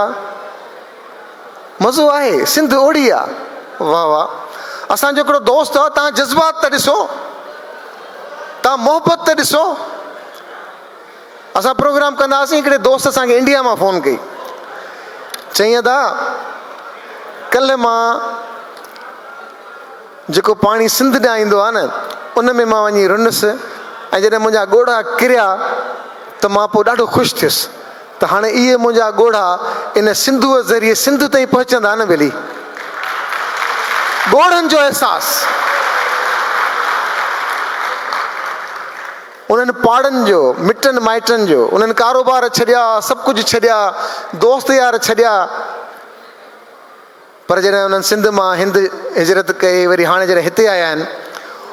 मज़ो आहे, सिंध ओड़ी आहे। वाह वाह। असांजो हिकिड़ो दोस्त आहे, तव्हां जज़्बात त ॾिसो, तव्हां मोहबत त ॾिसो। असां प्रोग्राम कंदासीं, हिकिड़े दोस्त असांखे इंडिया मां फ़ोन कई, चईं दा कल्ह मां जेको पाणी सिंध ॾांहुं ईंदो आहे न उन में मां वञी रुनसि ऐं जॾहिं मुंहिंजा ॻोढ़ा किरिया त मां पोइ ॾाढो ख़ुशि थियुसि त हाणे इहे मुंहिंजा ॻोढ़ा इन सिंधूअ ज़रिए सिंध ताईं पहुचंदा न। भली ॻोढ़नि जो अहसासु, उन्हनि पाड़नि जो, मिटनि माइटनि जो, उन्हनि कारोबार छॾिया, सभु कुझु छॾिया, दोस्त यार छॾिया, पर जॾहिं उन्हनि सिंध मां हिंद हिजरत कई, वरी हाणे जॾहिं हिते आया आहिनि,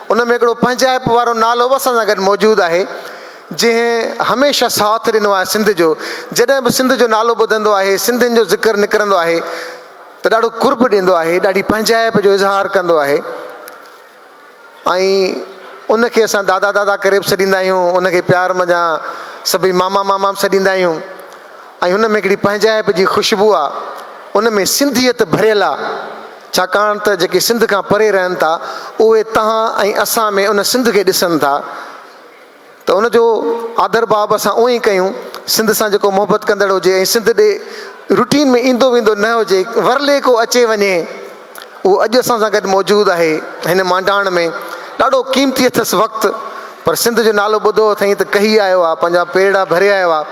उन में हिकिड़ो पंहिंजाइप वारो नालो बि असां सां गॾु मौजूदु आहे जंहिं हमेशह साथ ॾिनो आहे सिंध जो। जॾहिं बि सिंध जो नालो ॿुधंदो आहे, सिंधियुनि जो ज़िक्र निकिरंदो आहे त ॾाढो कुर्ब ॾींदो आहे, ॾाढी पंहिंजाइप जो इज़हार कंदो आहे। ऐं उनखे असां दादा दादा करे बि सॾींदा आहियूं, उनखे प्यार मञा सभई मामा मामा बि सॾींदा आहियूं। ऐं हुन में हिकिड़ी पंहिंजाइप जी ख़ुशबू आहे, उन में सिंधियत भरियल आहे। छाकाणि त जेके सिंध खां परे रहनि था उहे तव्हां ऐं असां में उन सिंध खे ॾिसनि था, त उनजो आदर भाव असां उअं ई कयूं। सिंध सां जेको मोहबत कंदड़ हुजे ऐं सिंध ॾे रूटीन में ईंदो वेंदो न हुजे, वरले को अचे वञे, उहो अॼु असां सां गॾु मौजूदु आहे हिन मांडाण में। ॾाढो क़ीमती अथसि वक़्तु, पर सिंध जो नालो ॿुधो अथई त कही आयो आहे, पंहिंजा पेड़ा भरे आयो आहे।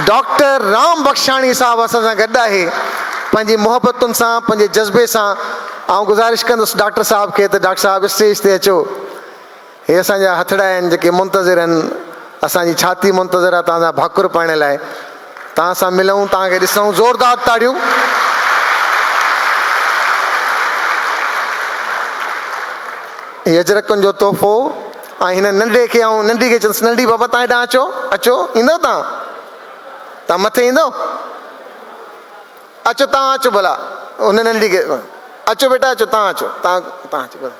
डॉक्टर राम बख्शाणी साहिबु असां सां गॾु आहे, पंहिंजी मोहबतुनि सां, पंहिंजे जज़्बे सां। ऐं गुज़ारिश कंदुसि डॉक्टर साहिब खे त डॉक्टर साहिबु स्टेज ते अचो। हे असांजा हथड़ा आहिनि जेके मुंतज़िर आहिनि, असांजी छाती मुंतज़िर आहे तव्हांजा भाकुर पाइण लाइ। तव्हां सां मिलूं, तव्हांखे ॾिसूं, ज़ोरदार ताड़ियूं। हीअ अजरकनि जो तोहफ़ो ऐं हिन नंढे खे, ऐं नंढी खे चवंदुसि नंढी बाबा तव्हां हेॾां अचो, अचो, ईंदव तव्हां मथे ईंदव? अचो तव्हां अचो भला, हुन नंढी खे अचो बेटा अचो, तव्हां अचो, तव्हां अचो भला।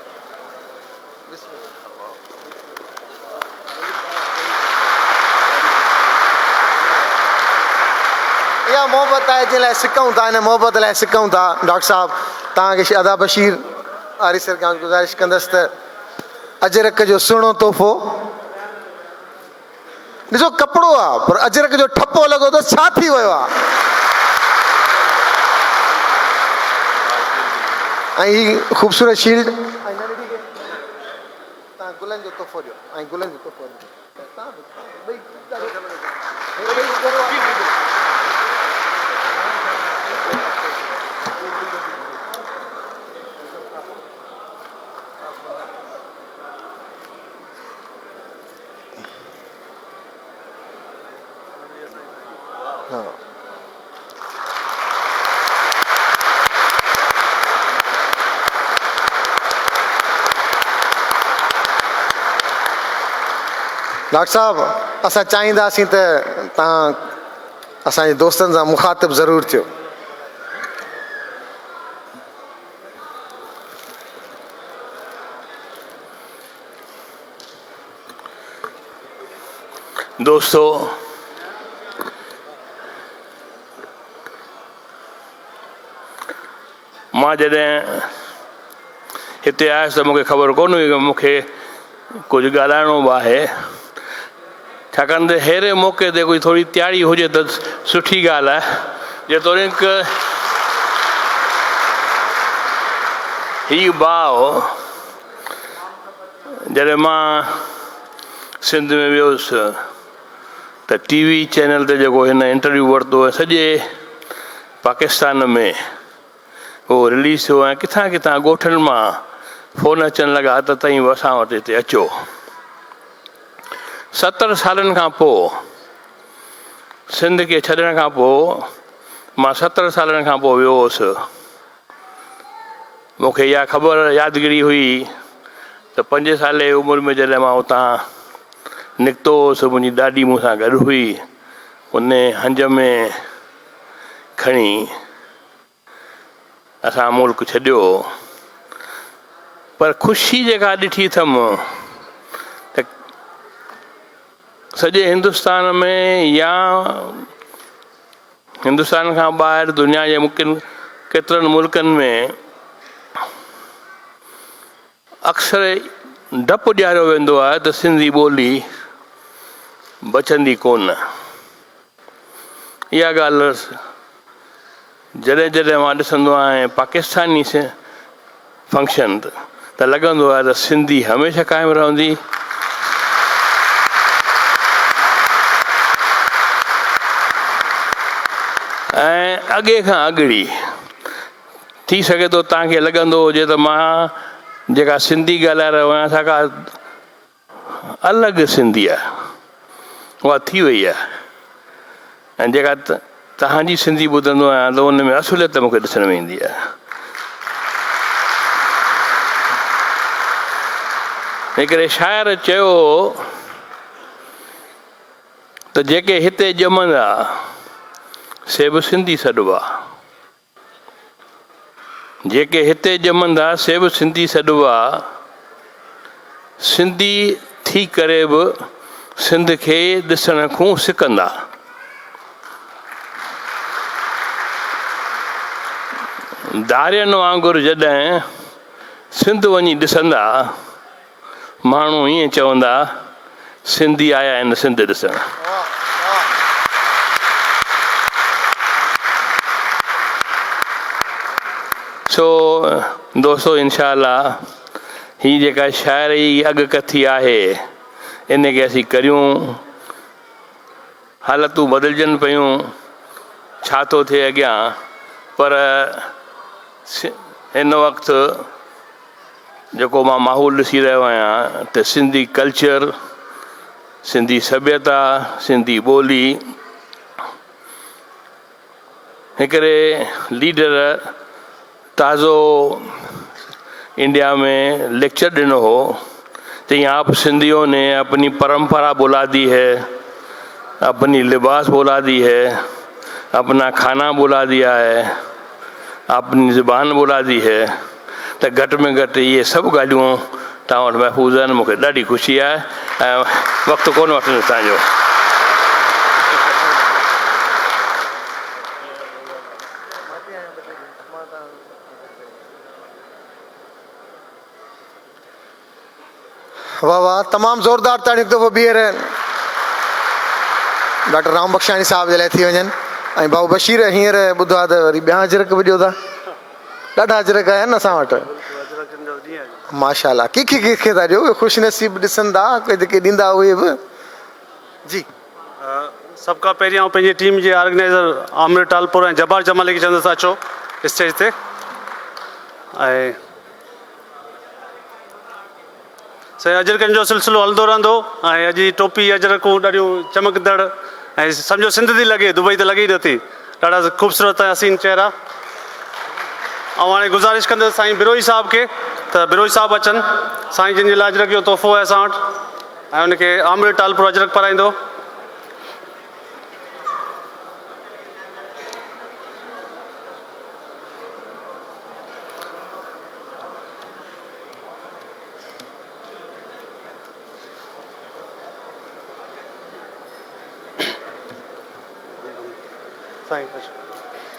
इहा मोहबत आहे जंहिं लाइ सिकूं था, हिन मोहबत लाइ सिकूं था। डॉक्टर साहिबु तव्हांखे अदा बशीर आरी सर खां गुज़ारिश कंदसि त अजरक जो सुहिणो तोहफ़ो ॾिसो कपिड़ो आहे पर अजरक जो ठपो लॻो त छा थी वियो आहे ऐं ही ख़ूबसूरत शील्ड तव्हां गुलनि जो तोहफ़ो ॾियो ऐं गुलनि जो तोहफ़ो ॾियो डॉक्टर साहब असां चाहींदासीं त तव्हां असांजे दोस्तनि सां मुखातिब ज़रूरु थियो दोस्तो मां जॾहिं हिते आयुसि त मूंखे ख़बर कोन हुई कि मूंखे कुझु ॻाल्हाइणो बि आहे छाकाणि त अहिड़े मौक़े ते कोई थोरी तयारी हुजे त सुठी ॻाल्हि आहे जेतोणीक हीउ भाउ जॾहिं मां सिंध में वियुसि त टीवी चैनल ते जेको हिन इंटरव्यू वरितो आहे सॼे पाकिस्तान में उहो रिलीज़ थियो ऐं किथां किथां ॻोठनि मां फ़ोन अचनि लॻा त तव्हीं असां वटि हिते अचो 70 सालनि खां पोइ सिंध खे छॾण खां पोइ मां 70 सालनि खां पोइ वियो हुउसि मूंखे इहा ख़बर यादगिरी हुई त 5 साले उमिरि में जॾहिं मां उतां निकितो हुउसि मुंहिंजी ॾाॾी मूंसां गॾु हुई उन हंज में खणी असां मुल्क छॾियो पर ख़ुशी जेका ॾिठी अथमि त सॼे हिंदुस्तान में या हिंदुस्तान खां ॿाहिरि दुनिया जे केतिरनि मुल्कनि में अक्सर डपु ॾियारियो वेंदो आहे त सिंधी ॿोली बचंदी कोन इहा ॻाल्हि जॾहिं जॾहिं मां ॾिसंदो आहियां पाकिस्तानी फंक्शन त लॻंदो आहे त सिंधी हमेशह क़ाइमु रहंदी ऐं अॻे खां अॻड़ी थी सघे थो तव्हांखे लॻंदो हुजे त मां जेका सिंधी ॻाल्हाए रहियो आहियां सा का अलॻि सिंधी आहे उहा थी वई आहे ऐं जेका तव्हांजी सिंधी ॿुधंदो आहियां त उन में असुलियत मूंखे ॾिसण में ईंदी आहे हिकिड़े शाइर चयो त जेके हिते ॼमंदा से बि सिंधी सॾिबा जेके हिते ॼमंदा से बि सिंधी सॾिबा सिंधी थी करे बि सिंध खे ॾिसण खां सिकंदा दारियनि वांगुरु जॾहिं सिंध वञी ॾिसंदा माण्हू ईअं चवंदा सिंधी आया आहिनि सिंध ॾिसण सो दोस्तो इनशा अल्लाह ही जेका शाइरी अॻकथी आहे इन खे असीं करियूं हालतूं बदिलजनि पियूं छा थो थिए अॻियां पर हिन वक़्तु जेको मां माहौल ॾिसी रहियो आहियां त सिंधी कल्चर सिंधी सभ्यता सिंधी ॿोली हिकिड़े लीडर ताज़ो इंडिया में लेक्चर ॾिनो हो कि आप सिंधियों ने अपनी परंपरा बुला दी है अपनी लिबास बुला दी है अपना खाना बुला दिया है अपनी ज़ुबान बुला दी है त घटि में घटि इहे सभु ॻाल्हियूं तव्हां वटि महफ़ूज़ आहिनि मूंखे ॾाढी ख़ुशी आहे ऐं वक़्तु कोन वठंदुसि तव्हांजो वाह वाह, तमामु ज़ोरदार ताड़ियूं हिकु दफ़ो बीहर डॉक्टर राम बख्शाणी साहब जे लाइ थी वञनि। ऐं भाऊ बशीर हींअर ॿुधो आहे त वरी ॿिया अजरक बि ॾियो था, ॾाढा अजरक आया आहिनि असां वटि माशाल्लाह। कंहिंखे था ॾियो, ख़ुशि नसीब ॾिसनि था जेके ॾींदा उहे बि जी। सभ खां पहिरीं आउं पंहिंजी टीम जे ऑर्गेनाइज़र आमिर टालपुर ऐं जब्बार जमाली खे चवंदुसि अचो स्टेज ते। ऐं साईं अजरकनि जो सिलसिलो हलंदो रहंदो ऐं अॼु जी टोपी अजरकूं ॾाढियूं चमकदड़ ऐं सम्झो सिंध थी लॻे, दुबई त लॻे ई नथी, ॾाढा ख़ूबसूरत ऐं हसीन चहिरा। ऐं हाणे गुज़ारिश कंदुसि साईं बिरोही साहब खे त बिरोही साहब अचनि, साईं जिन जे लाइ अजरक जो तोहफ़ो आहे असां वटि, ऐं उनखे आमिर टालपुर अजरक पाराईंदो।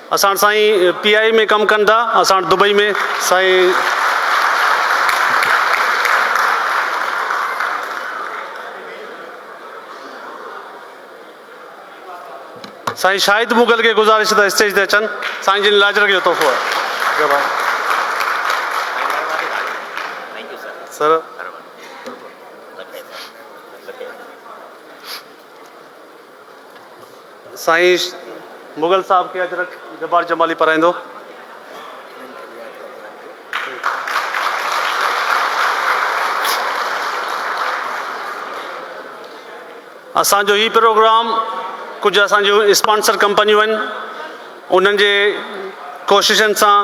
असां साईं PI में कमु कनि था, असां दुबई में साईं साईं शाहिद मुगल खे गुज़ारिश त स्टेज ते अचनि, साईं जिन लाइ अजरक जो तोहफ़ो आहे। सर साईं मुगल साहब खे अजरक जब्बार जमाली पाराईंदो। असांजो ही प्रोग्राम कुझु असांजूं स्पॉन्सर कंपनियूं आहिनि, उन्हनि जे कोशिशनि सां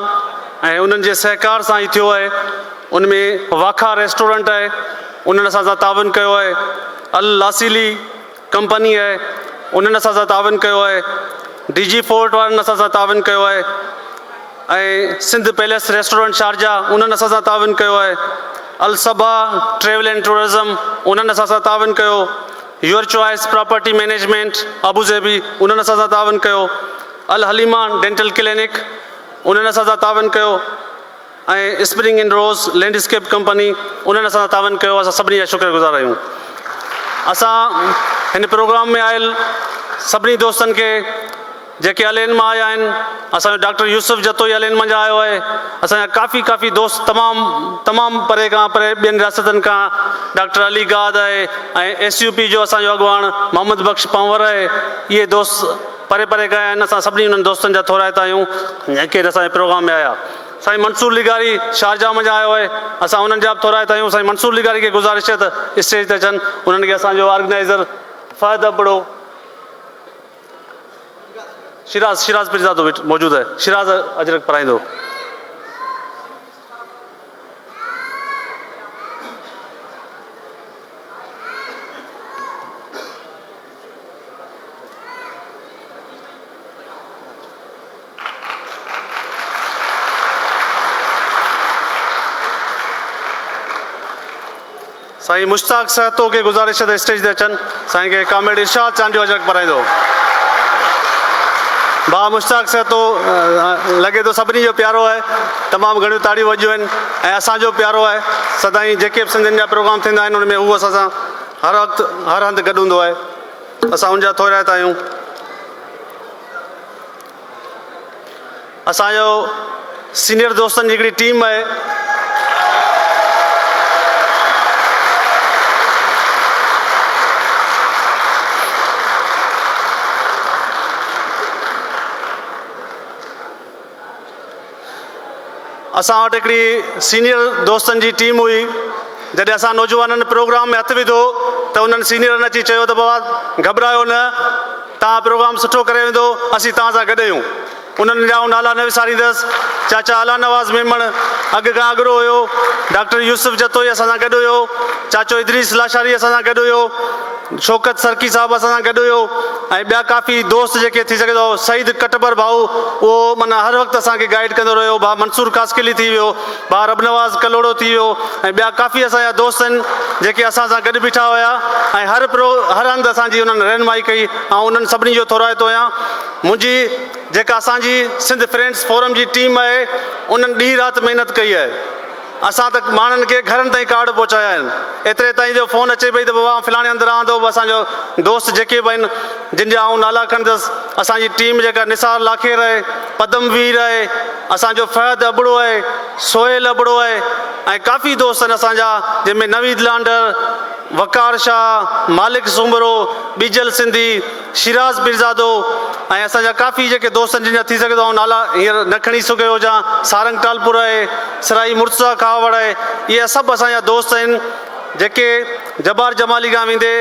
ऐं उन्हनि जे सहकार सां ई थियो आहे। उनमें वाखा रेस्टोरेंट आहे, उन्हनि असां सां तावन कयो आहे। अल लासीली कंपनी आहे, उन्हनि असां सां तावन कयो आहे। DG फोर्ट वारनि असां सां तावन कयो आहे। ऐं सिंध पैलेस रेस्टोरेंट शारजा, उन्हनि असां सां तावन कयो आहे। अल सबा ट्रेवल एंड टूरिज़म, उन्हनि असां सां तावन कयो। योर चॉइस प्रॉपर्टी मैनेजमेंट अबू ज़ेबी, उन्हनि असां सां तावन कयो। अल हलीमा डेंटल क्लिनिक, उन्हनि असां सां तावन कयो। ऐं spring in rose landscape company, उन्हनि असां सां तावन कयो। असां सभिनी जा शुक्रगुज़ार आहियूं। असां हिन प्रोग्राम में आयल सभिनी दोस्तनि खे जेके अलेन मां आया आहिनि, असांजो डॉक्टर यूसुफ जतोई अलेन मां जा आयो आहे। असांजा काफ़ी दोस्त तमामु परे खां परे ॿियनि रियासतनि खां, डॉक्टर अली गाद आहे ऐं SUP जो असांजो अॻुवाण मोहम्मद बख्श पंवर आहे। इहे दोस्त परे परे खां आहिनि। असां सभिनी उन्हनि दोस्तनि जा थोराइता आहियूं जेके असांजे प्रोग्राम में आया। साईं मंसूर लिगारी शारजा में आयो आहे, असां उन्हनि जा बि थोराइता आहियूं। साईं मंसूर लिगारी खे गुज़ारिश आहे त स्टेज ते अचनि। उन्हनि खे असांजो ऑर्गेनाइज़र फ़हद अबड़ो शिराज पिरज़ादो मौजूदु आहे, शिराज अजरक पाराईंदो। साईं मुश्ताक सहतो खे गुज़ारिश है स्टेज ते अचनि। साईं खे कामेड इरशाद चांडियो अजरक पाराईंदो। भाउ मुश्ताक सहतो लॻे थो सभिनी जो प्यारो आहे, तमामु घणियूं ताड़ियूं वॼियूं आहिनि ऐं असांजो प्यारो आहे। सदाईं जेके बि सिंधियुनि जा प्रोग्राम थींदा आहिनि उनमें उहो असां सां हर वक़्तु हर हंधि गॾु हूंदो आहे। असां उनजा थोराइता आहियूं। असांजो सीनियर दोस्तनि जी हिकिड़ी टीम आहे, असां वटि हिकिड़ी सीनियर दोस्तनि जी टीम हुई। जॾहिं असां नौजवाननि प्रोग्राम में हथु विधो त उन्हनि सीनियरनि अची चयो त बाबा घबरायो न, तव्हां प्रोग्राम सुठो करे वेंदो, असीं तव्हां सां गॾु आहियूं। उन्हनि जा नाला न विसारींदसि। चाचा अला नवाज़ मेमण अॻु खां अॻिरो हुयो, डॉक्टर यूसुफ जतोई असां सां गॾु हुयो, चाचो इदरीस लाशारी असां सां गॾु हुयो, शौकत सरकी साहब असां सां गॾु हुयो ऐं ॿिया काफ़ी दोस्त जेके थी सघे थो। सईद कटबर भाऊ, उहो माना हर वक़्तु असांखे गाइड कंदो रहियो। भाउ मंसूर कासकिली थी वियो, भाउ रबनवाज़ कलोड़ो थी वियो ऐं ॿिया काफ़ी असांजा दोस्त आहिनि जेके असां सां गॾु बीठा हुया ऐं हर हंधि असांजी उन्हनि रहनुमाई कई ऐं उन्हनि सभिनी जो थोराइतो आहियां। मुंहिंजी जेका असांजी सिंध फ्रेंड्स फोरम जी टीम आहे, उन्हनि ॾींहुं राति महिनत कई आहे। असां त माण्हुनि खे घरनि ताईं कार्ड पहुचाया आहिनि। एतिरे ताईं जो फ़ोन अचे पई त बाबा फलाणे हंधि रहंदो। असांजो दोस्त जेके बि आहिनि जिन जा आउं नाला खणंदुसि, असांजी टीम जेका निसार लाखेर आहे, पदमवीर आहे, असांजो फहद अबड़ो आहे, सोहेल अबड़ो आहे ऐं काफ़ी दोस्त आहिनि असांजा, जंहिंमें नवीद लांडर, वकार शाह, मालिक सुमरो, बीजल सिंधी, शिराज बिरज़ादो ऐं असांजा काफ़ी जेके दोस्त आहिनि जिन जा थी सघे थो आउं नाला हींअर न खणी सघियो हुजां। सारंग टालपुर आहे, सराई मुर्तज़ा खावड़ आहे, इहे सभु असांजा दोस्त आहिनि जेके जबार जमाली खां वेंदे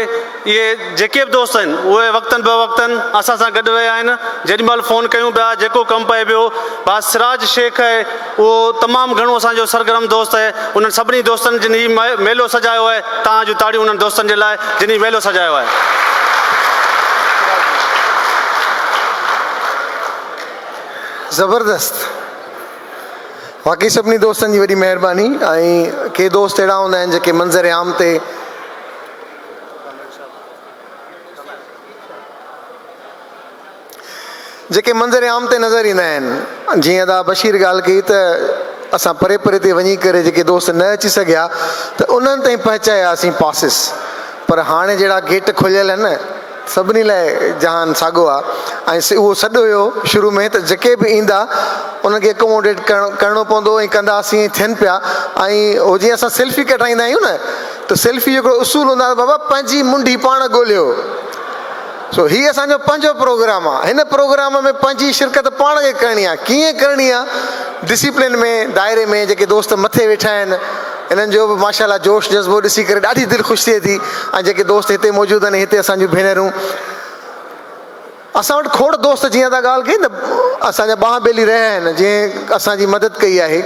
इहे जेके बि दोस्त आहिनि उहे वक़्तनि ब वक़्तनि असां सां गॾु रहिया आहिनि। जेॾीमहिल फ़ोन कयूं पिया जेको कमु पए पियो, बा सिराज शेख आहे उहो तमामु घणो असांजो सरगर्म दोस्त आहे। उन्हनि सभिनी दोस्तनि जिन ही मेलो सजायो आहे, तव्हां जूं ताड़ियूं उन्हनि दोस्तनि जे लाइ जिन ही मेलो सजायो आहे। ज़बरदस्त, बाक़ी सभिनी दोस्तनि जी वॾी महिरबानी। ऐं के दोस्त अहिड़ा हूंदा आहिनि जेके मंज़र आम ते नज़र ईंदा आहिनि। जीअं त बशीर ॻाल्हि कई त असां परे परे ते वञी करे जेके दोस्त न अची सघिया त उन्हनि ताईं पहुचायासीं पासिस, पर हाणे जहिड़ा गेट खुलियल आहिनि न सभिनी लाइ जहान साॻियो आहे। ऐं उहो सॾु हुयो शुरू में त जेके बि ईंदा उनखे एकोमोडेट करिणो पवंदो ऐं कंदासीं थियनि पिया। ऐं उहो जीअं असां सेल्फी कढाईंदा आहियूं न, त सेल्फी जो हिकिड़ो उसूल हूंदो आहे, बाबा पंहिंजी मुंडी पाण ॻोल्हियो। सो हीअ असांजो पंहिंजो प्रोग्राम आहे। हिन प्रोग्राम में पंहिंजी शिरकत पाण खे करणी आहे। कीअं करणी आहे? डिसिप्लिन में, दायरे में। जेके दोस्त मथे वेठा आहिनि इन्हनि जो बि माशाल्लाह जोश जज़्बो ॾिसी करे ॾाढी दिलि ख़ुशि थिए थी। ऐं जेके दोस्त हिते मौजूदु आहिनि, हिते असांजूं भेनरूं, असां वटि खोड़ दोस्त जीअं था ॻाल्हि कई न, असांजा ॿाह ॿेली रहिया आहिनि, जीअं असांजी मदद कई आहे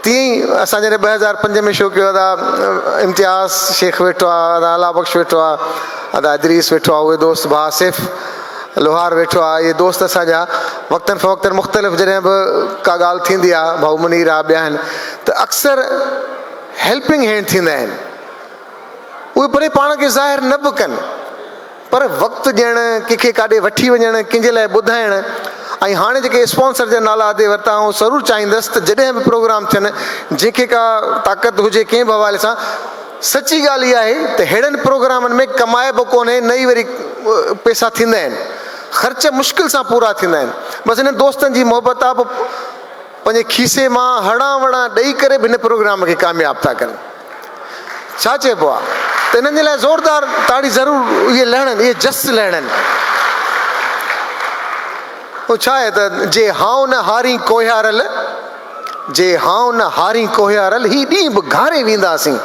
तीअं ई असां जॾहिं 2005 में शो कयो आहे, इम्तियाज़ शेख वेठो आहे, अदा अला बख़्श वेठो आहे, अदा इदरीस वेठो आहे, उहे दोस्त भाउ आसिफ़ लोहार वेठो आहे। इहे दोस्त असांजा वक़्तनि फ़वक़्तनि मुख़्तलिफ़ जॾहिं बि का ॻाल्हि थींदी आहे, भाऊ मुनीर आहे, ॿिया आहिनि, त अक्सर हेल्पिंग हैंड थींदा आहिनि। उहे भले पाण खे ज़ाहिर न बि कनि, पर वक़्तु ॾियणु, कंहिंखे काॾे वठी वञणु, कंहिंजे लाइ ॿुधाइणु। ऐं हाणे जेके स्पॉन्सर जा नाला अदे वरिता, ऐं ज़रूरु चाहींदुसि त जॾहिं बि प्रोग्राम थियनि, जंहिंखे का ताक़त हुजे कंहिं बि हवाले सां, सची ॻाल्हि इहा आहे त अहिड़नि प्रोग्रामनि में कमाइबो कोन्हे, नई वरी पैसा थींदा आहिनि, ख़र्च मुश्किल सां पूरा थींदा आहिनि। बसि हिन दोस्तनि जी मोहबत आहे, पंहिंजे खीसे मां हणा वणा ॾेई करे बि हिन प्रोग्राम खे कामयाबु था कनि। छा चइबो आहे त हिननि जे लाइ ज़ोरदार ताड़ी ज़रूरु इहे लहणनि, इहे जस लहणनि। पोइ छा आहे त जे हाउ न हारी कोहियारल, जे हाउ न हारी कोहियारल, ही ॾींहं बि घारे वेंदासीं,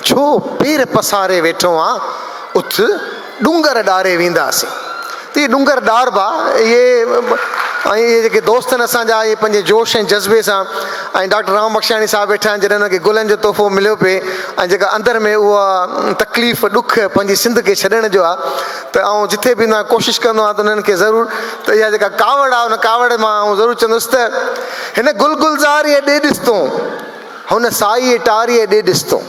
छो पेर पसारे वेठो आहे, उथ डूंगर ॾारे वेंदासीं। त इहे डूंगर ॾारबा, ऐं इहे जेके दोस्त आहिनि असांजा, इहे पंहिंजे जोश ऐं जज़्बे सां, ऐं डॉक्टर राम बख्शाणी साहिबु वेठा आहिनि, जॾहिं हुनखे गुलनि जो तोहफ़ो मिलियो पिए, ऐं जेका अंदरि में उहा तकलीफ़ ॾुख पंहिंजी सिंध खे छॾण जो आहे, त आउं जिथे बि मां कोशिशि कंदो आहियां त उन्हनि खे ज़रूरु, त इहा जेका कावड़ आहे, उन कावड़ मां आउं ज़रूरु चवंदुसि त हिन गुलज़ारीअ ॾे ॾिसतो, हुन साईअ टारीअ ॾे ॾिसतो,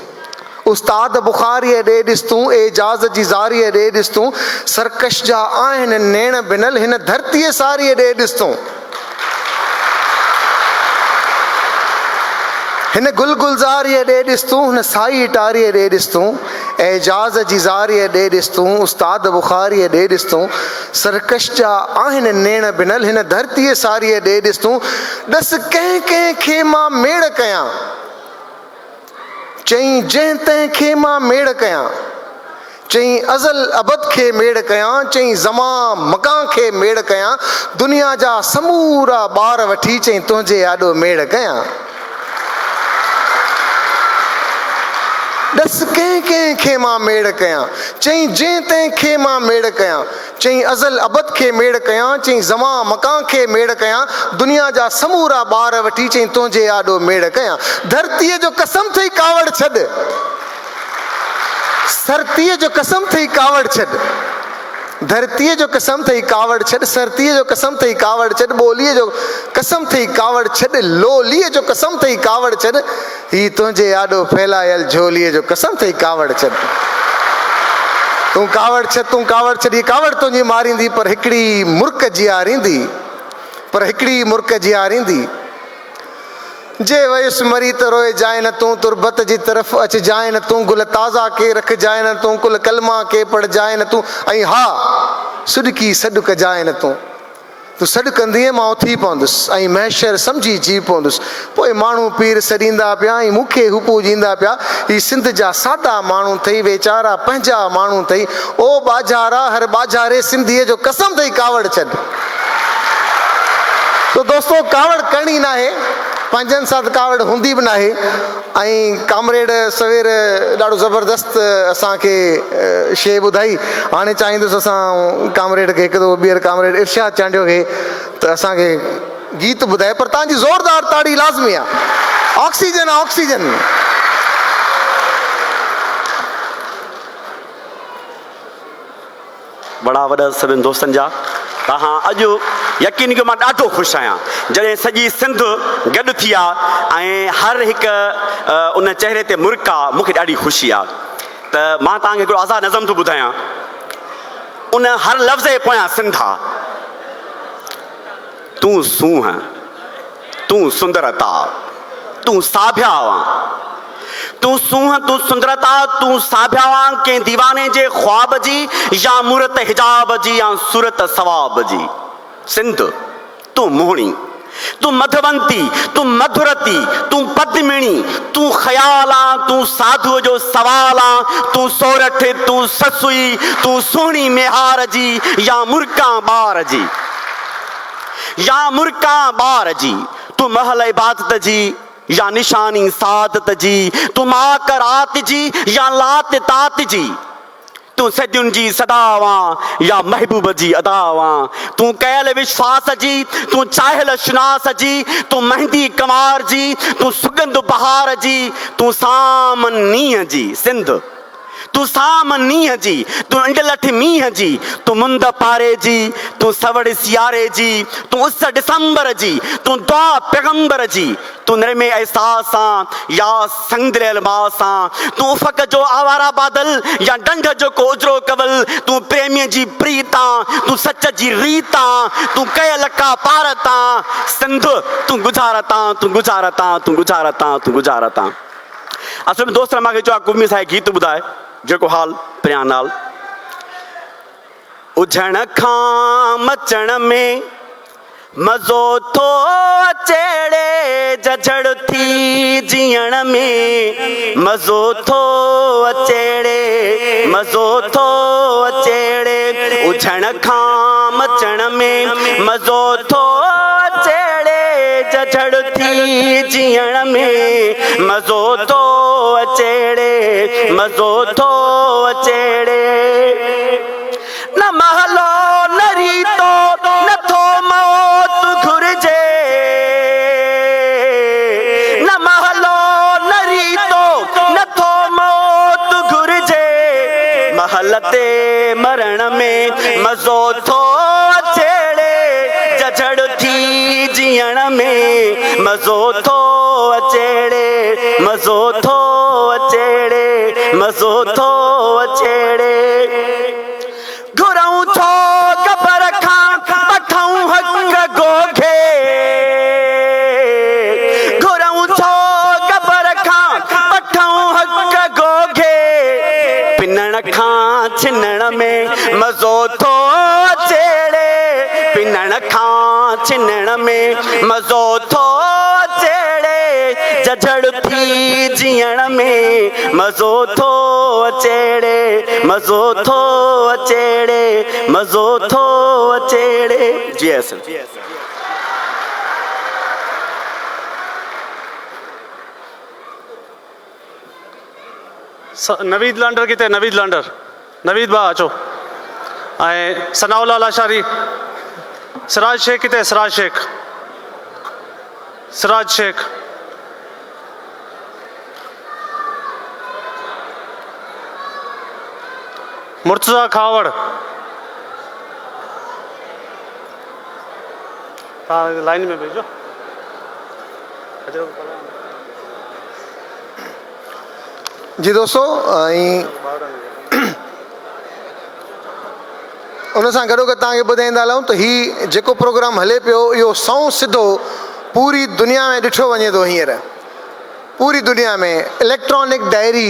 उस्ताद बुखारीअ ॾे ॾिस तूं, एजाज़ जी ज़ारीअ ॾे ॾिस तूं, सरकश जा आहिनि नेण बिनल, हिन धरतीअ सारीअ ॾे ॾिस तूं, हिन गुलज़ारीअ ॾे ॾिस तूं, हुन साई टारीअ ॾे ॾिस तूं, एजाज़ जी ज़ारीअ ॾे ॾिस तूं, उस्ताद बुखारीअ ॾे ॾिस तूं, सरकश जा आहिनि नेण बिनल, हिन धरतीअ सारीअ ॾे ॾिस तूं, ॾस कंहिं कंहिं खे मां मेड़ कयां, चई जंहिं तंहिं खे मां मेड़ कयां, चई अज़ल अबद खे मेड़ कयां, चई ज़मा मकां खे मेड़ कयां, दुनिया जा समूरा ॿार वठी चई तुंहिंजे आॾो मेड़ कयां। ॾस कंहिं कंहिं खे मां मेड़ कयां, चई जंहिं तंहिं खे मां मेड़ कयां, चई अज़ल अबद खे मेड़ कयां, चई ज़मा मकां खे मेड़ कयां, दुनिया जा समूरा ॿार वठी चई तुंहिंजे आॾो मेड़ कयां। धरतीअ जो कसम थई कावड़ छॾ, सरतीअ जो कसम थई कावड़ छॾ, धरतीअ जो कसम थई कावड़ छॾ, सरतीअ जो कसम थई कावड़ छॾ, ॿोलीअ जो कसम थई कावड़ छॾ, लोलीअ जो कसम थई कावड़ छॾ, ही तुंहिंजे आॾो फैलायल झोलीअ जो कसम थई कावड़ छॾ। तूं कावड़ छॾ, तूं कावड़ छॾ, ही कावड़ तुंहिंजी मारींदी, पर हिकिड़ी मुर्क जियारींदी, पर हिकिड़ी मुर्क जियारींदी। जे वयुसि मरी त रोए जाए न तूं तुरबत जी तरफ़ अच जाए न तूं गुल ताज़ा के रख जाए न तूं कुल कलमा के पढ़ जाए न तूं ऐं हा सुॾकी सॾु कजाए न तूं तूं सॾु कंदीअ मां उथी पवंदुसि ऐं महशर सम्झी जी पवंदुसि पोइ माण्हू पीर सॾींदा पिया ऐं मूंखे हुकू ॾींदा पिया ही सिंध जा सादा माण्हू अथई वीचारा पंहिंजा माण्हू अथई ओ बाजारा हर बाजारे सिंधीअ जो कसम अथई कावड़ छॾ। तो दोस्तो कावड़ करणी न आहे, पंहिंजनि सां कावड़ हूंदी बि न आहे। ऐं कामरेड सवेर ॾाढो ज़बरदस्त असांखे शइ ॿुधाई। हाणे चाहींदुसि असां कामरेड खे हिकु दफ़ो ॿीहर कामरेड इर्शाद चांडियो खे त असांखे गीत ॿुधाए, पर तव्हांजी ज़ोरदार ताड़ी लाज़मी आहे। ऑक्सीजन आहे ऑक्सीजन। बड़ा वॾा सभिनि दोस्तनि जा तव्हां अॼु यकीन कयो मां ॾाढो ख़ुशि आहियां जॾहिं सॼी सिंध गॾु थी आहे ऐं हर हिकु उन चहिरे ते मुर्क आहे। मूंखे ॾाढी ख़ुशी आहे त मां तव्हांखे हिकिड़ो आज़ादु नज़म थो ॿुधायां। उन हर लफ़्ज़ जे पोयां सिंध आहे। तूं सूंहं तूं सुंदरता तूं साभिया तूं सूंहं तूं सुंदरता तूं साभिया कंहिं दीवाने जे ख्वाब जी या मूरत हिजाब जी या सूरत सवाब जी। सिंध तूं मोहिणी तूं मधवंती तूं मधुरती तूं पद्मिणी तूं ख़याल आ तूं साधुअ जो सवाल आ तूं सोरठ तूं ससुई तूं सुहिणी मेहार जी या मुर्का ॿार जी या मुर्का ॿार जी। तूं महल इबादत जी या निशानी सादत जी तूं माकरात जी या लात तात जी। तूं सदियुनि जी सदावा या महबूब जी अदावा तूं कयल विश्वास जी तूं चाहियल शुनास जी तूं मेहंदी कमार जी तूं सुगंध बहार जी तूं सामनीअ जी। सिंध तूं सामनीअ जी तूं इंडलठ मींहं जी तूं मुंद पारे जी तूं सवड़ सियारे जी तूं उस डिसंबर जी तूं दुआ पैगंबर जी तूं नरमे एहसास आं या संगदिल मास आं तूं उफ़क़ जो आवारा बादल या डंड जो को उजरो कवल तूं प्रेमीअ जी प्रीत आं तूं सच जी रीत आं तूं कयल का पारत आं। सिंध तूं गुज़ारत आं तूं गुज़ारत आं तूं गुज़ारत आं तूं गुज़ारत आं। असल में दोस्त मूंखे चयो आहे कुमी साहिब गीत ॿुधाए जेको हाल परियां नाल। उझण खां मचण में मज़ो थो अचेड़े जझड़ थी जीअण में मज़ो थो अचेड़े मज़ो थो अचेड़े। उझण खां मचण में मज़ो थो अचेड़े जझड़ थी जीअण में मज़ो थो अचेड़े मज़ो थो अचेड़े। न महलो न रीतो नथो मौत घुरिजे न महलो न रीतो नथो मौत घुरिजे। महल ते मरण में मज़ो थो अचेड़े जझड़ थी जीअण में मज़ो थो अचेड़े मज़ो थो अचेड़े मज़ो थो अचेड़े। घुरऊं छो गबर खां वठऊं हक़ गोघे घुरऊं छो गबर खां वठऊं हक़ गोघे। पिनण खां छिनण में मज़ो थो अचेड़े पिनण खां छिनण में मज़ो थो अचेड़े जझड़ थी जीअण में मज़ो थो अचेड़े मज़ो थो अचेड़े मज़ो थो अचेड़े। जी असल नवीद लांडर किथे नवीद लांडर नवीद भाउ अचो ऐं सनाउल्ला लाशारी। सिराज शेख किथे सिराज शेख सिराज शेख। मुर्तज़ा खावड़ तव्हां लाइन में भेजो। जी दोस्तो ऐं उन सां गॾोगॾु तव्हांखे ॿुधाईंदा हलूं त हीउ जेको प्रोग्राम हले पियो इहो सौ सिधो पूरी दुनिया में ॾिठो वञे थो हींअर, पूरी दुनिया में इलेक्ट्रॉनिक डायरी